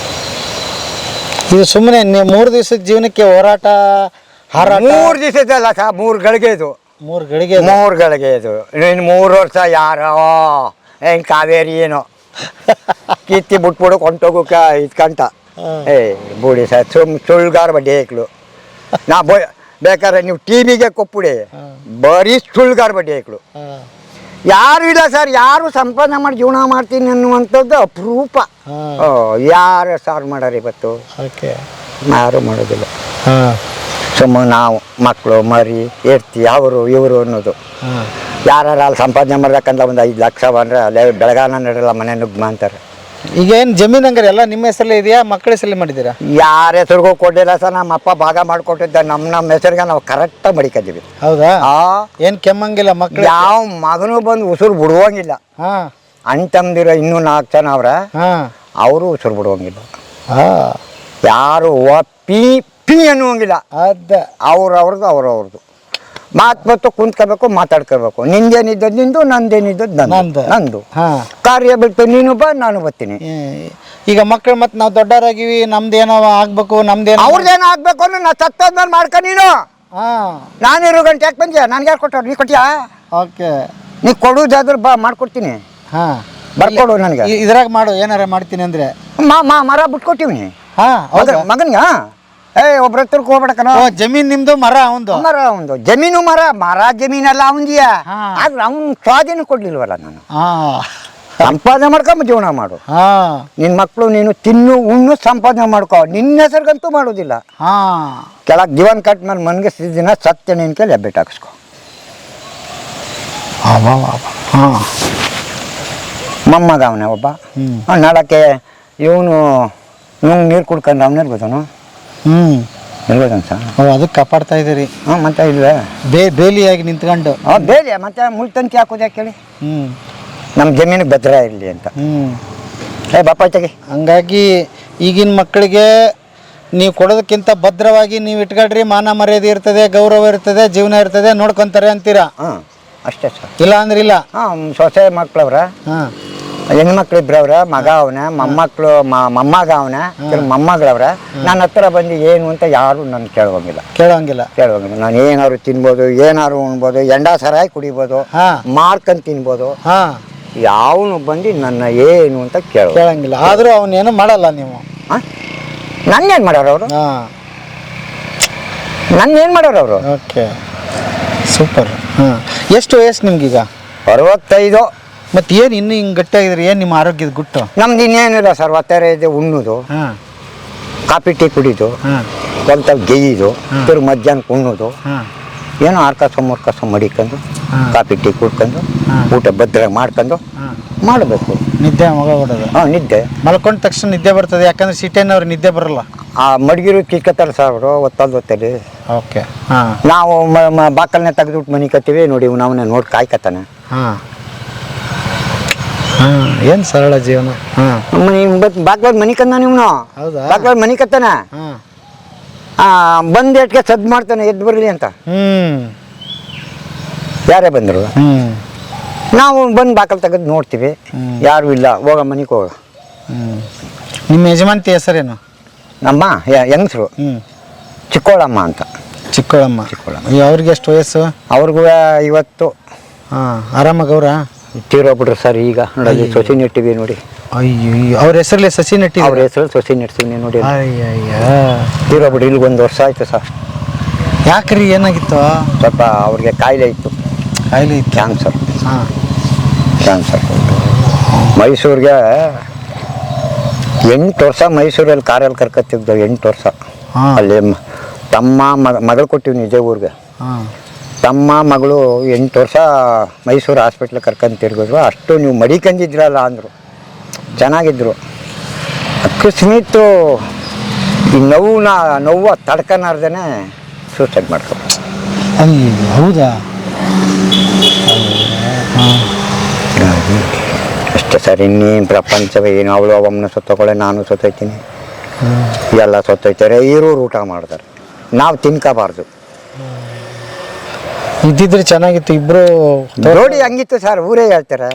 [SPEAKER 2] ಇದು ಸುಮ್ಮನೆ 3 ದಿವಸದ ಜೀವನಕ್ಕೆ ಹೋರಾಟ ಹಾರಾಟ.
[SPEAKER 1] 3 ದಿವಸದಲ್ಲ ಸರ್, 3 ಗಳಿಗೆ ಇದು.
[SPEAKER 2] 3 ಗಳಿಗೆ
[SPEAKER 1] 3 ಗಳಿಗೆ ಇದು. ಇನ್ನು 3 ವರ್ಷ ಯಾರೋ ಹೆಂಗೆ ಕಾವೇರಿ ಏನೋ ಕಿತ್ತಿ ಬಿಟ್ಬಿಡು ಕೊಂಟೋಗೋಕ ಇದ್ಕಂತ. ಬೂಡಿ ಸರ್ ಸುಳ್ಗಾರ ಬಡ್ಡಿ ಹಾಕ್ಲು. ನಾ ಬೇಕಾದ್ರೆ ನೀವು ಟಿವಿಗೆ ಕೊಪ್ಪುಡಿ, ಬರೀ ಸುಳ್ಗಾರ ಬಡ್ಡಿ ಹಾಕ್ಲು. ಯಾರು ಇಲ್ಲ ಸರ್, ಯಾರು ಸಂಪಾದನೆ ಮಾಡಿ ಜೀವನ ಮಾಡ್ತೀನಿ ಅನ್ನುವಂಥದ್ದು ಅಪರೂಪ. ಯಾರು ಸಾರು ಮಾಡಾರ ಇವತ್ತು? ಯಾರು ಮಾಡೋದಿಲ್ಲ. ಸುಮ್ಮನೆ ನಾವು ಮಕ್ಕಳು ಮರಿ ಎರ್ತಿ ಅವರು ಇವರು ಅನ್ನೋದು. ಯಾರು ಅಲ್ಲಿ ಸಂಪಾದನೆ ಮಾಡ್ಬೇಕಂತ ಒಂದು 5 ಲಕ್ಷ ಬಂದರೆ ಅಲ್ಲೇ ಬೆಳಗಾನ ನಡಲ್ಲ ಮನೆ ನುಗ್ಮ ಅಂತಾರೆ.
[SPEAKER 2] ಈಗೇನು ಜಮೀನು ಹಂಗಾರೆ ಎಲ್ಲ ನಿಮ್ಮ ಹೆಸರಲ್ಲೇ ಇದೆಯಾ, ಮಕ್ಕಳ ಹೆಸರಲ್ಲಿ ಮಾಡಿದ್ದೀರಾ?
[SPEAKER 1] ಯಾರ ಹೆಸರಿಗೂ ಕೊಟ್ಟಿಲ್ಲ ಸರ್, ನಮ್ಮ ಅಪ್ಪ ಭಾಗ ಮಾಡಿಕೊಟ್ಟಿದ್ದ. ನಮ್ಮ ಹೆಸರಿಗೆ ನಾವು ಕರೆಕ್ಟಾಗಿ ಮಡಿಕೊಂಡಿವಿ.
[SPEAKER 2] ಹೌದಾ? ಏನು ಕೆಮ್ಮಂಗಿಲ್ಲ ಮಕ್ಕಳು?
[SPEAKER 1] ಯಾವ ಮಗನೂ ಬಂದು ಉಸಿರು ಬಿಡುವಂಗಿಲ್ಲ. ಅಣ್ಣ ತಮ್ಮದಿರೋ ಇನ್ನೂ 4 ಜನ ಅವ್ರ,
[SPEAKER 2] ಹಾಂ
[SPEAKER 1] ಅವರು ಉಸಿರು ಬಿಡುವಂಗಿಲ್ಲ.
[SPEAKER 2] ಹಾಂ
[SPEAKER 1] ಯಾರು ಪಿ ಪಿ ಅನ್ನುವಂಗಿಲ್ಲ. ಅವ್ರವ್ರದ್ದು ಅವ್ರವ್ರದ್ದು ಮಾತು ಬತ್ತು, ಕುಂತ್ಕೋಬೇಕು, ಮಾತಾಡ್ಕೋಬೇಕು. ನಿಂದೇನಿದ್ದದ್ದು ನಿಂದು, ನಂದೇನಿದ್ದದ್ದು ನಂದು. ಕಾರ್ಯ ಬಿಟ್ಟು ನೀನು ಬಾ, ನಾನು ಬರ್ತೀನಿ.
[SPEAKER 2] ಈಗ ಮಕ್ಕಳು ಮತ್ತೆ ನಾವು ದೊಡ್ಡವರಾಗಿವಿ, ನಮ್ದೇನೋ ಆಗ್ಬೇಕು, ನಮ್ದೇನೋ
[SPEAKER 1] ಅವ್ರದ್ದೇನೋ ಆಗ್ಬೇಕು ಅಂದ್ರೆ ನಾ ಸತ್ತೋದ್ಮೇಲೆ ಮಾಡ್ಕೊ ನೀನು. ನಾನಿರೋ ಗಂಟೆ ಯಾಕೆ ಬಂದ್ಯಾ? ನನ್ಗೆ ಯಾರು ಕೊಟ್ಟವ್ರು? ನೀ ಕೊಟ್ಟಿಯಾ?
[SPEAKER 2] ಓಕೆ,
[SPEAKER 1] ನೀ ಕೊಡುವುದಾದ್ರೆ ಬಾ, ಮಾಡ್ಕೊಡ್ತೀನಿ.
[SPEAKER 2] ಹಾಂ
[SPEAKER 1] ಬರ್ಕೊಡು ನನಗೆ.
[SPEAKER 2] ಇದ್ರಾಗ ಮಾಡು, ಏನಾರ ಮಾಡ್ತೀನಿ ಅಂದರೆ
[SPEAKER 1] ಮರ ಬಿಟ್ಕೊಟ್ಟಿವ್ನಿ.
[SPEAKER 2] ಹಾಂ
[SPEAKER 1] ಮಗನ್ಗ ಒಬ್ರ ಹತ್ರಕ್ಕೆ ಹೋಗ್ಬೇಡಕನ.
[SPEAKER 2] ಜಮೀನ್ ನಿಮ್ದು, ಮರ ಅವಂದು.
[SPEAKER 1] ಮರ ಅವಂದು, ಜಮೀನು ಮರ ಜಮೀನೆಲ್ಲ ಅವಂದಿಯ. ಆದ್ರೆ ಅವ್ನ ಸ್ವಾಧೀನ ಕೊಡ್ಲಿಲ್ವಲ್ಲ ನಾನು. ಸಂಪಾದನೆ ಮಾಡ್ಕೊಂಬ ಜೀವನ ಮಾಡು. ನಿನ್ ಮಕ್ಕಳು ನೀನು ತಿನ್ನು ಉಣ್ಣು ಸಂಪಾದನೆ ಮಾಡ್ಕೊ. ನಿನ್ನ ಹೆಸರಿಗಂತೂ ಮಾಡೋದಿಲ್ಲ. ಕೆಳಗೆ ಜೀವನ ಕಟ್ ಮೇಲೆ ಮನ್ಗಿಸಿದ ದಿನ ಸತ್ಯ ನಿನ್ ಕೈಲಿ ಹೆಬ್ಬೆಟ್ ಹಾಕಿಸ್ಕೊ. ಮೊಮ್ಮಗ ಅವನೇ ಒಬ್ಬ. ನಾಳಕ್ಕೆ ಇವನು ನುಂಗ್ ನೀರು ಕುಡ್ಕೊಂಡು ಅವನೇ ಇರ್ಬೋದನು. ಇರ್ಬೋದನ್ ಸರ್.
[SPEAKER 2] ಅದಕ್ಕೆ ಕಾಪಾಡ್ತಾ ಇದ್ದೀರಿ.
[SPEAKER 1] ಮತ್ತೆ ಇಲ್ಲ
[SPEAKER 2] ಬೇಲಿಯಾಗಿ ನಿಂತ್ಕೊಂಡು.
[SPEAKER 1] ಬೇಲಿ ಮತ್ತೆ ಮುಳ್ತಂತಿ ಹಾಕೋದು ಯಾಕೆ ಹೇಳಿ? ನಮ್ಮ ಜಮೀನಿಗೆ ಭದ್ರ ಇರಲಿ ಅಂತ. ಬಾಪ ತೆಗಿ. ಹಂಗಾಗಿ
[SPEAKER 2] ಈಗಿನ ಮಕ್ಕಳಿಗೆ ನೀವು ಕೊಡೋದಕ್ಕಿಂತ ಭದ್ರವಾಗಿ ನೀವು ಇಟ್ಕೊಳ್ರಿ. ಮಾನ ಮರ್ಯಾದೆ ಇರ್ತದೆ, ಗೌರವ ಇರ್ತದೆ, ಜೀವನ ಇರ್ತದೆ, ನೋಡ್ಕೊಂತಾರೆ ಅಂತೀರಾ?
[SPEAKER 1] ಅಷ್ಟೇ ಸರ್.
[SPEAKER 2] ಇಲ್ಲ ಅಂದ್ರಿಲ್ಲ.
[SPEAKER 1] ಸೊಸೆ ಮಕ್ಳವ್ರ, ಹೆಣ್ಮಕ್ಳು ಇಬ್ರವ್ರ, ಮಗ ಅವನ, ಮೊಮ್ಮಗ ಅವನ, ಮೊಮ್ಮಗಳವ್ರ. ನನ್ನ ಹತ್ರ ಬಂದು ಏನು ಅಂತ ಯಾರು ನನ್ನ ಕೇಳುವಂಗಿಲ್ಲ. ನಾನು ಏನಾದ್ರು ತಿನ್ಬೋದು, ಏನಾದ್ರು ಉಣ್ಬೋದು, ಎಂಡ ಸರಾಯಿ ಕುಡಿಬೋದು, ಮಾಡ್ಕೊಂಡು ತಿನ್ಬೋದು. ಯಾವನು ಬಂದು ನನ್ನ ಏನು ಅಂತ
[SPEAKER 2] ಕೇಳಂಗಿಲ್ಲ. ಆದ್ರೂ ಅವನೇನು ಮಾಡಲ್ಲ. ನೀವು
[SPEAKER 1] ನನ್ನೇನು ಮಾಡೋರು ಅವರು? ನನ್ನೇನು ಮಾಡೋರು ಅವರು?
[SPEAKER 2] Okay, super. ಎಷ್ಟು ವಯಸ್ಸು ನಿಮ್ಗೀಗ?
[SPEAKER 1] 65.
[SPEAKER 2] ಮತ್ತೆ ಏನು ಇನ್ನೂ ಹಿಂಗೆ ಗಟ್ಟಿಯಾಗಿದ್ರೆ ಏನು ನಿಮ್ಮ ಆರೋಗ್ಯದ ಗುಟ್ಟು?
[SPEAKER 1] ನಮ್ದು ಇನ್ನೇನಿಲ್ಲ ಸರ್. ಒತ್ತಾರೆ ಇದೆ, ಉಣ್ಣೋದು, ಕಾಫಿ ಟೀ ಕುಡಿದು, ಸ್ವಲ್ಪ ಗೆಯ್ಯೋದು, ತಿರು ಮಧ್ಯಾಹ್ನಕ್ಕೆ ಉಣ್ಣೋದು, ಏನೋ 6 ಕಾಸು 3 ಕಾಸು ಮಡಿಕೊಂಡು ಕಾಫಿ ಟೀ ಕುಡ್ಕೊಂಡು ಊಟ ಭದ್ರ ಮಾಡ್ಕೊಂಡು ಮಾಡಬೇಕು.
[SPEAKER 2] ನಿದ್ದೆ ಮಗ ಹೊಡೋದು.
[SPEAKER 1] ನಿದ್ದೆ
[SPEAKER 2] ಮಲ್ಕೊಂಡ ತಕ್ಷಣ ನಿದ್ದೆ ಬರ್ತದೆ. ಯಾಕಂದ್ರೆ ಸಿಟಿನವ್ರು ನಿದ್ದೆ ಬರಲ್ಲ.
[SPEAKER 1] ಆ ಮಡಗಿರು ಕಿತ್ಕೊತಾರೆ ಸರ್ ಅವರು ಒತ್ತಲ್ಲಿ.
[SPEAKER 2] ಓಕೆ,
[SPEAKER 1] ನಾವು ಬಾಕಲ್ನೇ ತೆಗೆದುಬಿಟ್ಟು ಮನೆ ಕತ್ತೀವಿ ನೋಡಿ, ಅವನೇ ನೋಡಿ ಕಾಯ್ಕತ್ತಾನೆ.
[SPEAKER 2] ಏನು ಸರಳ ಜೀವನ.
[SPEAKER 1] ಬಾಕ್ಲಾಗ ಮನೆ ಕಂದ ನೀವನು. ಬಾಕ್ಲಾಗ ಮನೆ ಕತ್ತಾನ, ಬಂದು ಎಟ್ಗೆ ಸದ್ದು ಮಾಡ್ತಾನೆ ಎದ್ದು ಬರಲಿ ಅಂತ. ಯಾರೇ ಬಂದರು ನಾವು ಬಂದು ಬಾಕಲ್ ತೆಗೆದು ನೋಡ್ತೀವಿ, ಯಾರು ಇಲ್ಲ, ಹೋಗ ಮನೆಗೆ ಹೋಗ.
[SPEAKER 2] ನಿಮ್ಮ ಯಜಮಾನ್ತಿ ಹೆಸರೇನು?
[SPEAKER 1] ನಮ್ಮ ಹೆಂಗಸರು ಚಿಕ್ಕೋಳಮ್ಮ ಅಂತ.
[SPEAKER 2] ಚಿಕ್ಕೋಳಮ್ಮ. ಅವ್ರಿಗೆ ಎಷ್ಟು ವಯಸ್ಸು?
[SPEAKER 1] ಅವ್ರಿಗೂ 50.
[SPEAKER 2] ಆರಾಮಾಗವ್ರ?
[SPEAKER 1] ತೀರೋಗ್ಬಿಟ್ರು ಸರ್. ಈಗ ನೋಡಿ ಸೊಸಿ ನೆಟ್ಟಿವಿ ನೋಡಿ.
[SPEAKER 2] ಅಯ್ಯೋ, ಅವ್ರ ಹೆಸರಲ್ಲಿ ಸಸಿ ನೆಟ್ಟಿ?
[SPEAKER 1] ಅವ್ರ ಹೆಸರಲ್ಲಿ ಸೊಸಿ ನೆಟ್ತೀವಿ ನೋಡಿ. ತೀರೋಗ್ಬಿಟ್ರು. ಇಲ್ಲಿಗೆ 1 ವರ್ಷ ಆಯ್ತು ಸರ್.
[SPEAKER 2] ಯಾಕ್ರಿ, ಏನಾಗಿತ್ತು?
[SPEAKER 1] ಸ್ವಲ್ಪ ಅವ್ರಿಗೆ ಕಾಯಿಲೆ ಇತ್ತು.
[SPEAKER 2] ಕಾಯಿಲೆ ಇತ್ತು?
[SPEAKER 1] ಕ್ಯಾನ್ಸರ್. ಮೈಸೂರಿಗೆ 8 ವರ್ಷ ಮೈಸೂರಲ್ಲಿ ಕಾರಲ್ಲಿ ಕರ್ಕೊತಿದ್ದು. 8 ವರ್ಷ ಅಲ್ಲಿ ತಮ್ಮ ಮಗಳು ಕೊಟ್ಟಿವಿ ನಿಜ ಊರಿಗೆ. ತಮ್ಮ ಮಗಳು 8 ವರ್ಷ ಮೈಸೂರು ಹಾಸ್ಪಿಟ್ಲಿಗೆ ಕರ್ಕೊಂಡು ತಿರ್ಗಿದ್ರು. ಅಷ್ಟು ನೀವು ಮಡಿಕಂದಿದ್ರಲ್ಲ ಅಂದರು. ಚೆನ್ನಾಗಿದ್ರು. ಅಕಸ್ಮಾತ್ ಈ ನೋವು ತಡ್ಕನಾರ್ದೇ ಸೂಸೈಡ್ ಮಾಡ್ತಾರೆ.
[SPEAKER 2] ಹೌದಾ?
[SPEAKER 1] ಅಷ್ಟೇ ಸರ್. ಇನ್ನೇನು ಪ್ರಪಂಚವೇ ಏನು. ಅವಳು ಅವಮ್ಮನ ಸತ್ತೋಳೆ, ನಾನು ಸತ್ತೋಯ್ತೀನಿ, ಎಲ್ಲ ಸತ್ತೋಯ್ತಾರೆ. ಈರೂರು ಊಟ ಮಾಡ್ತಾರೆ, ನಾವು ತಿನ್ಕೋಬಾರ್ದು.
[SPEAKER 2] ಇದ್ದಿದ್ರೆ ಚೆನ್ನಾಗಿತ್ತು. ಇಬ್ರು
[SPEAKER 1] ನೋಡಿ ಹಂಗಿತ್ತು ಸರ್. ಊರೇ ಹೇಳ್ತಾರೆ.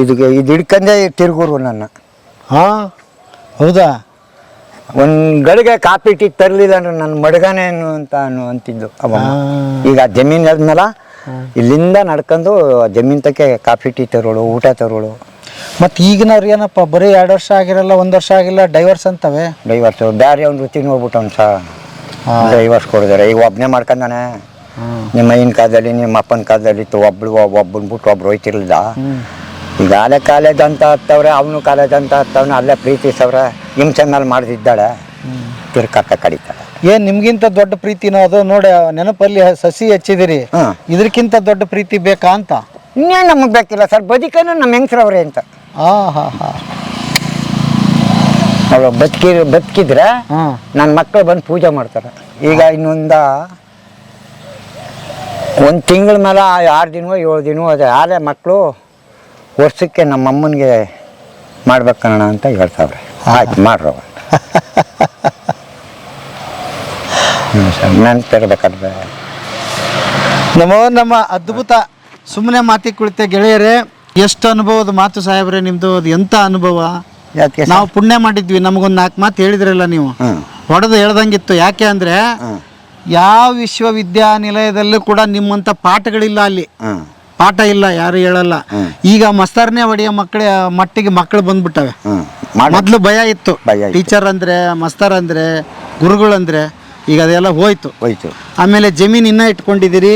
[SPEAKER 1] ಇದು ಹಿಡ್ಕಂದೇ ತಿರುಗೂರು ನನ್ನ.
[SPEAKER 2] ಹೌದಾ?
[SPEAKER 1] ಒಂದು ಗಳಿಗೆ ಕಾಫಿ ಟೀ ತರಲಿಲ್ಲ ಅಂದ್ರೆ ನನ್ನ ಮಡ್ಗಾನೇನು ಅಂತ ಅಂತಿದ್ದು ಅವ. ಈಗ ಜಮೀನು ಆದ್ಮೇಲೆ ಇಲ್ಲಿಂದ ನಡ್ಕೊಂಡು ಜಮೀನ್ ತಕ್ಕೆ ಕಾಫಿ ಟೀ ತರೋಳು, ಊಟ ತರೋಳು.
[SPEAKER 2] ಮತ್ತು ಈಗಿನವ್ರು ಏನಪ್ಪ, ಬರೀ 2 ವರ್ಷ ಆಗಿರಲ್ಲ, 1 ವರ್ಷ ಆಗಿಲ್ಲ, ಡೈವರ್ಸ್ ಅಂತವೆ.
[SPEAKER 1] ಡೈವರ್ಸ್ ಬೇರೆ ಅವ್ನು ವೃತ್ತಿ ನೋಡ್ಬಿಟ್ಟು ಅವ್ನು ಸಹ ಡೈವರ್ಸ್ ಕೊಡಿದಾರೆ. ಈಗ ಒಬ್ಬನೇ ಮಾಡ್ಕೊಂಡಾನೆ. ನಿಮ್ಮ ಅಯ್ಯನ ಕಾಲದಲ್ಲಿ, ನಿಮ್ಮ ಅಪ್ಪನ ಕಾಲದಲ್ಲಿ ಇತ್ತು. ಒಬ್ಬನ ಬಿಟ್ಟು ಒಬ್ರು ಹೋಯ್ತಿರ್ಲಿಲ್ಲ. ಈಗ ಅಲ್ಲೇ ಕಾಲೇಜ್ ಅಂತ ಹತ್ತವ್ರೆ, ಅವನು ಕಾಲೇಜ್ ಅಂತ ಹತ್ತವ್ನೆ. ಅಲ್ಲೇ ಪ್ರೀತಿಸವ್ರೆ. ಹಿಂಸೆ ಮೇಲೆ ಮಾಡ್ದಿದ್ದಾಳೆ, ತಿರ್ಕಕ್ಕ ಕಡಿತಾಳೆ.
[SPEAKER 2] ಏನ್ ನಿಮ್ಗಿಂತ ದೊಡ್ಡ ಪ್ರೀತಿನೋ ಅದು? ನೋಡಿ ನೆನಪಲ್ಲಿ ಸಸಿ ಹಚ್ಚಿದಿರಿ, ಇದಕ್ಕಿಂತ ದೊಡ್ಡ ಪ್ರೀತಿ ಬೇಕಾ ಅಂತ?
[SPEAKER 1] ಇನ್ನೇನು ನಮಗೆ ಬೇಕಿಲ್ಲ ಸರ್. ಬದುಕೇನು ನಮ್ಮ ಹೆಂಗಸ್ರವ್ರೆ ಅಂತ. ಅವಳು ಬದುಕಿದ್ರೆ ನನ್ನ ಮಕ್ಕಳು ಬಂದು ಪೂಜೆ ಮಾಡ್ತಾರೆ. ಈಗ ಇನ್ನೊಂದು 1 ತಿಂಗಳ ಮೇಲೆ 6 ದಿನವೋ 7 ದಿನವೋ ಅದೇ ಆಲೆ ಮಕ್ಕಳು ವರ್ಷಕ್ಕೆ ನಮ್ಮ ಅಮ್ಮನಿಗೆ ಮಾಡ್ಬೇಕಣ್ಣ ಅಂತ ಹೇಳ್ತಾವ್ರೆ. ಆಯ್ತು ಮಾಡ್ರವ. ಸರ್ ನೆನ್ಪಿರ್ಬೇಕಾದ್ರೆ
[SPEAKER 2] ನಮ್ಮ ಅದ್ಭುತ. ಸುಮ್ಮನೆ ಮಾತಿಗೆ ಕುಳಿತೆ ಗೆಳೆಯರೇ, ಎಷ್ಟು ಅನುಭವದ ಮಾತು ಸಾಹೇಬ್ರೆ ನಿಮ್ದು. ಅದು ಎಂಥ ಅನುಭವ.
[SPEAKER 1] ಯಾಕೆ
[SPEAKER 2] ನಾವು ಪುಣ್ಯ ಮಾಡಿದ್ವಿ, ನಮಗೊಂದು 4 ಮಾತು ಹೇಳಿದ್ರಲ್ಲ ನೀವು, ಹೊಡೆದು ಹೇಳ್ದಂಗಿತ್ತು. ಯಾಕೆ ಅಂದರೆ ಯಾವ ವಿಶ್ವವಿದ್ಯಾನಿಲಯದಲ್ಲೂ ಕೂಡ ನಿಮ್ಮಂಥ ಪಾಠಗಳಿಲ್ಲ ಅಲ್ಲಿ. ಪಾಠ ಇಲ್ಲ, ಯಾರು ಹೇಳಲ್ಲ. ಈಗ ಮಸ್ತರ್ನೇ ಹೊಡೆಯೋ ಮಟ್ಟಿಗೆ ಬಂದ್ಬಿಟ್ಟವೆ. ಮೊದಲು ಭಯ ಇತ್ತು, ಟೀಚರ್ ಅಂದರೆ, ಮಸ್ತರ್ ಅಂದರೆ, ಗುರುಗಳಂದರೆ. ಈಗ ಅದೆಲ್ಲ ಹೋಯ್ತು. ಆಮೇಲೆ ಜಮೀನು ಇನ್ನೂ ಇಟ್ಕೊಂಡಿದ್ದೀರಿ.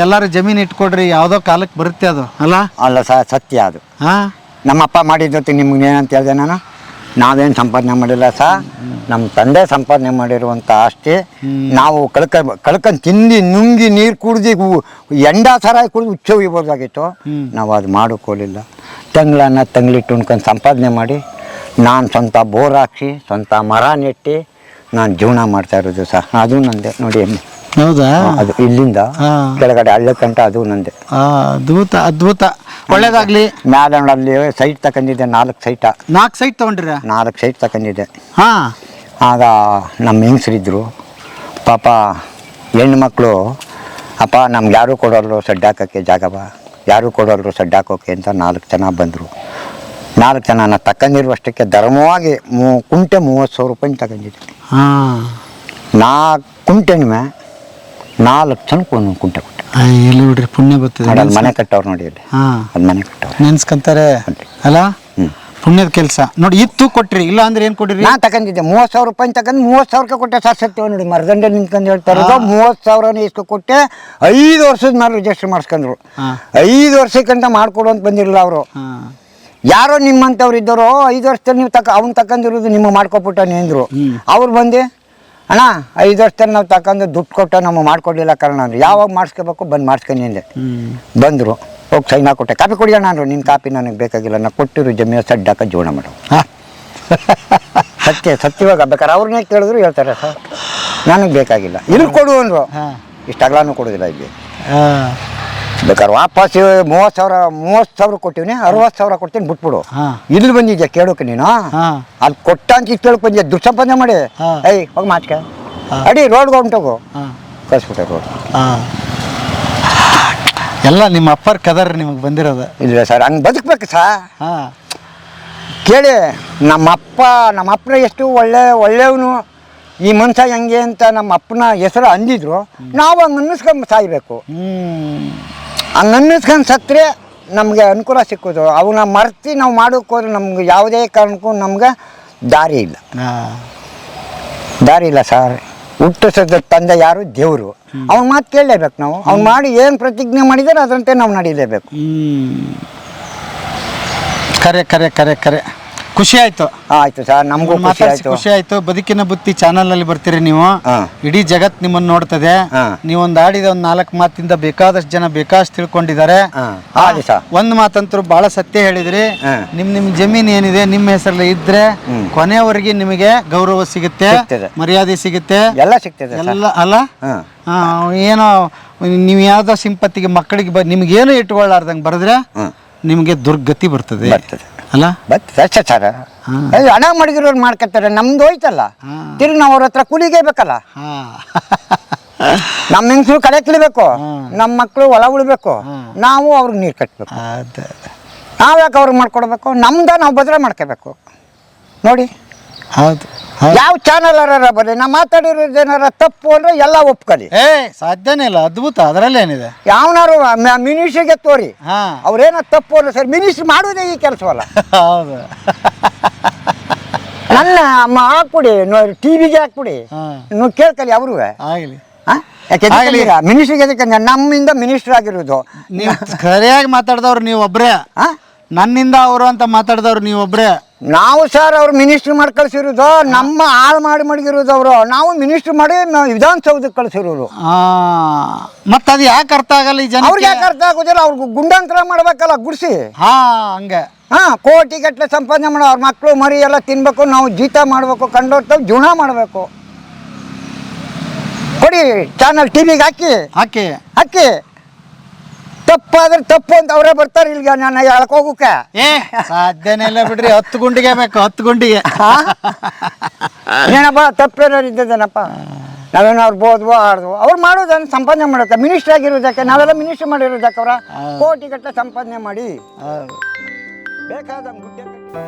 [SPEAKER 2] ಎಲ್ಲರೂ ಜಮೀನು ಇಟ್ಕೊಡ್ರಿ, ಯಾವುದೋ ಕಾಲಕ್ಕೆ ಬರುತ್ತೆ ಅದು.
[SPEAKER 1] ಅಲ್ಲ ಸತ್ಯ ಅದು. ನಮ್ಮಪ್ಪ ಮಾಡಿದ್ದೊತ್ತು ನಿಮ್ಗೆ ಏನಂತ ಹೇಳಿದೆ ನಾನು, ನಾವೇನು ಸಂಪಾದನೆ ಮಾಡಿಲ್ಲ ನಮ್ಮ ತಂದೆ ಸಂಪಾದನೆ ಮಾಡಿರುವಂಥ ಆಸ್ತಿ ನಾವು ಕಳ್ಕೊಂಡು ತಿಂದು ನುಂಗಿ ನೀರು ಕುಡ್ದು ಎಂಡ ಸರಾಯಿ ಕುಡಿದು ಹುಚ್ಚ ಹೋಗ್ಬೋದಾಗಿತ್ತು. ನಾವು ಅದು ಮಾಡೋಕ್ಕೋಲಿಲ್ಲ. ತಂಗ್ಳಿಟ್ಟು ಉಣ್ಕೊಂಡು ಸಂಪಾದನೆ ಮಾಡಿ ನಾನು ಸ್ವಂತ ಬೋರ್ ಹಾಕ್ಸಿ ಸ್ವಂತ ಮರ ನೆಟ್ಟಿ ನಾನು ಜೀವನ ಮಾಡ್ತಾ ಇರೋದು ಅದು ನಂದೆ ನೋಡಿ.
[SPEAKER 2] ಹೌದಾ?
[SPEAKER 1] ಅದು ಇಲ್ಲಿಂದ ಕೆಳಗಡೆ ಹಳ್ಳಕ್ಕಂಟ ಅದು ನಂದೆ.
[SPEAKER 2] ಅದ್ಭುತ ಅದ್ಭುತ, ಒಳ್ಳೇದಾಗ್ಲಿ.
[SPEAKER 1] ಮ್ಯಾಲಲ್ಲಿ ಸೈಟ್ ತಗೊಂಡಿದ್ದೆ, 4 ಸೈಟ.
[SPEAKER 2] 4 ಸೈಟ್ ತಗೊಂಡ್ರ?
[SPEAKER 1] 4 ಸೈಟ್ ತಗೊಂಡಿದ್ದೆ.
[SPEAKER 2] ಆಗ
[SPEAKER 1] ನಮ್ಮ ಹೆಂಗಸರಿದ್ರು ಪಾಪ, ಹೆಣ್ಮಕ್ಳು, ಅಪ್ಪ ನಮ್ಗೆ ಯಾರು ಕೊಡೋರು ಸಡ್ಡು ಹಾಕೋಕ್ಕೆ ಜಾಗವ, ಯಾರು ಕೊಡೋರು ಸಡ್ಡು ಹಾಕೋಕೆ ಅಂತ 4 ಜನ ಬಂದರು. 4 ಜನ ತಗೊಂಡಿರುವಷ್ಟಕ್ಕೆ ಧರ್ಮವಾಗಿ ಕುಂಟೆ 30,000 ರೂಪಾಯಿ ತಗೊಂಡಿದ್ದೆ. 4 ಕುಂಟೆನೂ 4 ಜನಕ್ಕೆ ಒಂದೊಂದು ಕುಂಟೆ ಕೊಟ್ಟೆ.
[SPEAKER 2] ಎಲ್ಲಿ ಬಿಡ್ರಿ, ಪುಣ್ಯ ಬರ್ತದೆ.
[SPEAKER 1] ಅಲ್ಲಿ ಮನೆ ಕಟ್ಟವ್ರು ನೋಡಿ, ಅಲ್ಲಿ ಅದು ಮನೆ ಕಟ್ಟವ್ರು
[SPEAKER 2] ನೆನ್ಸ್ಕೊಂತಾರೆ ಅಲ್ಲ. ಪುಣ್ಯದ ಕೆಲಸ ನೋಡಿ. ಇತ್ತು ಕೊಟ್ರಿ, ಇಲ್ಲ ಅಂದ್ರೆ ಏನು ಕೊಟ್ಟಿರಿ?
[SPEAKER 1] ನಾ ತಗೊಂಡಿದ್ದೆ 30,000 ರೂಪಾಯಿ ತಗೊಂಡು 30,000ಕ್ಕೆ ಕೊಟ್ಟೆ. ಸತ್ಯ ನೋಡಿ, ಮರದಂಡೆ ನಿಂತ್ಕೊಂಡು ಹೇಳ್ತಾರೆ 30,000 ಇಸ್ಕೊ ಕೊಟ್ಟೆ. 5 ವರ್ಷದ ಮೇಲೆ ರಿಜಿಸ್ಟರ್ ಮಾಡಿಸ್ಕೊಂಡ್ರು. 5 ವರ್ಷಕ್ಕಂತ ಮಾಡ್ಕೊಡು ಅಂತ ಬಂದಿರಲಿಲ್ಲ ಅವರು. ಯಾರೋ ನಿಮ್ಮಂಥವ್ರು ಇದ್ದವರು 5 ವರ್ಷದಲ್ಲಿ ನೀವು ಅವ್ನು ತಗೊಂಡಿರೋದು ನಿಮ್ಮ ಮಾಡ್ಕೊಬಿಟ್ಟಾನೆ ಅಂದರು. ಅವ್ರು ಬಂದು ಅಣ್ಣ 5 ವರ್ಷದಲ್ಲಿ ನಾವು ತಗೊಂಡು ದುಡ್ಡು ಕೊಟ್ಟು ನಮ್ಮ ಮಾಡ್ಕೊಡ್ಲಿಲ್ಲ ಕಾರಣ ಅಂದ್ರೆ ಯಾವಾಗ ಮಾಡಿಸ್ಕೋಬೇಕು ಬಂದು ಮಾಡ್ಸ್ಕೊಂಡು ಹಿಂದೆ ಬಂದರು. ಹೋಗಿ ಸೈನ್ ಹಾಕೊಟ್ಟೆ. ಕಾಪಿ ಕೊಡಿಯೋಣ ಅಂದರು. ನಿನ್ನ ಕಾಪಿ ನನಗೆ ಬೇಕಾಗಿಲ್ಲ, ನಾನು ಕೊಟ್ಟಿರೋ ಜಮೀನು ಸಡ್ಡು ಹಾಕೋ ಜೀವನ ಮಾಡೋ. ಸತ್ಯವಾಗ ಬೇಕಾದ್ರೆ ಅವ್ರನ್ನೇ ಕೇಳಿದ್ರು ಹೇಳ್ತಾರೆ ಸರ್, ನನಗೆ ಬೇಕಾಗಿಲ್ಲ, ಇಲ್ಲಿ ಕೊಡು ಅಂದರು. ಇಷ್ಟು ಅಗಲಾನು ಕೊಡೋದಿಲ್ಲ ಇಲ್ಲಿ. ಬೇಕಾದ್ರೆ ವಾಪಸ್ 30,000 ಕೊಟ್ಟಿವ್ನಿ, 60,000 ಕೊಡ್ತೀನಿ ಬಿಟ್ಬಿಡು. ಇಲ್ಲಿ ಬಂದಿದ್ಯಾ ಕೇಳೋಕೆ ನೀನು? ಅಲ್ಲಿ ಕೊಟ್ಟ ಅಂತ ಕೇಳಕ್ ಬಂದಿದ್ಯಾ, ದುಡ್ಡು ಮಾಡಿ ಹೋಗಿ ಮಾಚ್ಕ ಅಡಿ ರೋಡ್ಗೆ ಹೊಂಟೋಗು ಕಳಿಸ್ಬಿಟ್ಟೆ ರೋಡ್.
[SPEAKER 2] ಎಲ್ಲ ನಿಮ್ಮ ಅಪ್ಪರ ಕದರ್ ನಿಮಗೆ ಬಂದಿರೋದು.
[SPEAKER 1] ಇಲ್ಲ ಸರ್, ಹಂಗೆ ಬದುಕ್ಬೇಕು ಕೇಳಿ. ನಮ್ಮಪ್ಪನ ಎಷ್ಟು ಒಳ್ಳೆಯವನು, ಈ ಮನುಷ್ಯ ಹೆಂಗೆ ಅಂತ ನಮ್ಮ ಅಪ್ಪನ ಹೆಸರು ಅಂದಿದ್ರು. ನಾವು ಹಂಗೆ ಅನ್ನಿಸ್ಕೊಂಡು ಸಾಯ್ಬೇಕು. ಹಂಗೆ ಅನ್ನಿಸ್ಕೊಂಡು ಸತ್ತರೆ ನಮಗೆ ಅನುಕೂಲ ಸಿಕ್ಕೋದು. ಅವನ್ನ ಮರ್ತಿ ನಾವು ಮಾಡೋಕೆ ಹೋದ್ರೆ ನಮ್ಗೆ ಯಾವುದೇ ಕಾರಣಕ್ಕೂ ನಮ್ಗೆ ದಾರಿ ಇಲ್ಲ ಸರ್. ಹುಟ್ಟಿಸದ ತಂದೆ ಯಾರು? ದೇವರು. ಅವ್ನ ಮಾತು ಕೇಳಲೇಬೇಕು ನಾವು. ಅವ್ನು ಮಾಡಿ ಏನು ಪ್ರತಿಜ್ಞೆ ಮಾಡಿದರೆ ಅದರಂತೆ ನಾವು ನಡೀಲೇಬೇಕು.
[SPEAKER 2] ಕರೆ ಖುಷಿ ಆಯ್ತು.
[SPEAKER 1] ಆಯ್ತು ಸರ್, ನಮಗೂ
[SPEAKER 2] ಖುಷಿ ಆಯ್ತು. ಬದುಕಿನ ಬುತ್ತಿ ಚಾನಲ್ ಅಲ್ಲಿ ಬರ್ತೀರಿ ನೀವು, ಇಡೀ ಜಗತ್ ನಿಮ್ಮನ್ನು ನೋಡ್ತದೆ. ನೀವೊಂದು ಆಡಿದ 4 ಮಾತಿಂದ ಬೇಕಾದಷ್ಟು ಜನ ಬೇಕಾದಷ್ಟು ತಿಳ್ಕೊಂಡಿದ್ದಾರೆ. ಒಂದು ಮಾತಂತರೂ ಬಹಳ ಸತ್ಯ ಹೇಳಿದ್ರಿ. ನಿಮ್ ಜಮೀನ್ ಏನಿದೆ ನಿಮ್ಮ ಹೆಸರಲ್ಲಿ ಇದ್ರೆ ಕೊನೆಯವರೆಗೆ ನಿಮಗೆ ಗೌರವ ಸಿಗುತ್ತೆ, ಮರ್ಯಾದೆ ಸಿಗುತ್ತೆ,
[SPEAKER 1] ಎಲ್ಲ ಸಿಗ್ತದೆ
[SPEAKER 2] ಎಲ್ಲ ಅಲ್ಲ. ಏನೋ ನೀವು ಯಾವ್ದೋ ಸಿಂಪತ್ತಿಗೆ ಮಕ್ಕಳಿಗೆ ನಿಮ್ಗೇನು ಇಟ್ಕೊಳ್ಳಾರ್ದಂಗೆ ಬರೆದ್ರೆ ನಿಮಗೆ ದುರ್ಗತಿ ಬರ್ತದೆ ಅಲ್ಲ.
[SPEAKER 1] ಸರ್, ಹಣ ಮಡಗಿರೋರು ಮಾಡ್ಕೊತಾರೆ, ನಮ್ದು ಹೋಯ್ತಲ್ಲ. ತಿರ್ಗಿ ನಾವು ಅವ್ರ ಹತ್ರ ಕೂಲಿಗೆ ಬೇಕಲ್ಲ. ನಮ್ಮ ಹೆಂಗಸರು ಕಳೆ ಕಿಳಿಬೇಕು, ನಮ್ಮ ಮಕ್ಕಳು ಹೊಲ ಉಳ್ಬೇಕು, ನಾವು ಅವ್ರಿಗೆ ನೀರು ಕಟ್ಟಬೇಕು. ನಾವು ಯಾಕೆ ಅವ್ರಿಗೆ ಮಾಡ್ಕೊಡ್ಬೇಕು? ನಾವು ಭದ್ರ ಮಾಡ್ಕೋಬೇಕು ನೋಡಿ.
[SPEAKER 2] ಹೌದು,
[SPEAKER 1] ಯಾವ ಚಾನಲ್ ಬರಲಿ, ನಾ ಮಾತಾಡಿರೋದೇನಾರ ತಪ್ಪು ಅಂದ್ರೆ ಎಲ್ಲ ಒಪ್ಕೊಳ್ಳಿ.
[SPEAKER 2] ಸಾಧ್ಯನೇ ಇಲ್ಲ. ಅದ್ಭುತ, ಅದರಲ್ಲೇನಿದೆ.
[SPEAKER 1] ಯಾವನಾರು ಮಿನಿಸ್ಟ್ರಿಗೆ ತೋರಿ, ಅವ್ರೇನೋ ತಪ್ಪು ಅಂದ್ರೆ ಸರ್, ಮಿನಿಸ್ಟ್ರಿ ಮಾಡೋದೇ ಈ ಕೆಲಸವಲ್ಲ.
[SPEAKER 2] ಹೌದು.
[SPEAKER 1] ನನ್ನ ಹಾಕ್ಬಿಡಿ, ಟಿವಿಗೆ ಹಾಕ್ಬಿಡಿ, ನೀವು ಕೇಳ್ಕೊಳ್ಳಿ ಅವರು.
[SPEAKER 2] ಆಗಲಿ.
[SPEAKER 1] ಮಿನಿಸ್ಟ್ರಿಗೆ ನಮ್ಮಿಂದ ಮಿನಿಸ್ಟರ್ ಆಗಿರೋದು.
[SPEAKER 2] ನೀವು ಸರಿಯಾಗಿ ಮಾತಾಡಿದವ್ರು ನೀವು ಒಬ್ರೇ, ನನ್ನಿಂದ ಅವರು ಅಂತ ಮಾತಾಡಿದವ್ರು ನೀವು ಒಬ್ರೇ.
[SPEAKER 1] ನಾವು ಸರ್ ಅವ್ರು ಮಿನಿಸ್ಟ್ರಿ ಮಾಡಿ ಕಳ್ಸಿರೋದು, ನಮ್ಮ ಹಾಳು ಮಾಡಿ ಮಡಗಿರೋದು ಅವರು. ನಾವು ಮಿನಿಸ್ಟ್ರಿ ಮಾಡಿ ವಿಧಾನಸೌಧಕ್ಕೆ ಕಳ್ಸಿರೋರು.
[SPEAKER 2] ಮತ್ತೆ ಅದು ಯಾಕೆ ಅರ್ಥ ಆಗಲ್ಲ ಈ ಜನ?
[SPEAKER 1] ಅವ್ರಿಗೆ ಯಾಕೆ ಅರ್ಥ ಆಗೋದಿಲ್ಲ? ಅವ್ರಿಗೆ ಗುಂಡಾಂತರ ಮಾಡ್ಬೇಕಲ್ಲ, ಗುಡ್ಸಿ.
[SPEAKER 2] ಹಂಗೆ
[SPEAKER 1] ಕೋಟಿ ಗಟ್ಟಲೆ ಸಂಪಾದನೆ ಮಾಡೋ ಅವ್ರ ಮಕ್ಕಳು ಮರಿ ಎಲ್ಲ ತಿನ್ಬೇಕು, ನಾವು ಜೀತ ಮಾಡ್ಬೇಕು, ಕಂಡೋರ್ತಾವ್ ಜೀವನ ಮಾಡಬೇಕು. ಕೊಡಿ ಚಾನಲ್ ಟಿವಿಗೆ ಹಾಕಿ ತಪ್ಪಾದ್ರೆ ತಪ್ಪು ಅಂತ ಅವರೇ ಬರ್ತಾರೆ ಇಲ್ಲಿಗೆ ನಾನು ಹೇಳ್ಕೋಗಕ್ಕೆ.
[SPEAKER 2] ಏ ಸಾಧ್ಯನೇ ಇಲ್ಲ ಬಿಡ್ರಿ, 10 ಗುಂಡಿಗೆ ಬೇಕು, 10 ಗುಂಡಿಗೆ.
[SPEAKER 1] ಏನಪ್ಪ ತಪ್ಪೇನಾರು ಇದ್ದದೇನಪ್ಪ, ನಾವೇನೋ ಅವ್ರು ಬೋದ್ವೋ ಆಡ್ದು ಅವ್ರು ಮಾಡೋದನ್ನು ಸಂಪಾದನೆ ಮಾಡೋಕೆ. ಮಿನಿಸ್ಟರ್ ಆಗಿರೋದಕ್ಕೆ, ನಾವೆಲ್ಲ ಮಿನಿಸ್ಟರ್ ಮಾಡಿರೋದಕ್ಕೆ ಅವರ ಕೋಟಿ ಗಟ್ಟಲೆ ಸಂಪಾದನೆ ಮಾಡಿ ಬೇಕಾದಂಗೆ ಗುಡ್ಡೆ ಕಟ್ಟಿ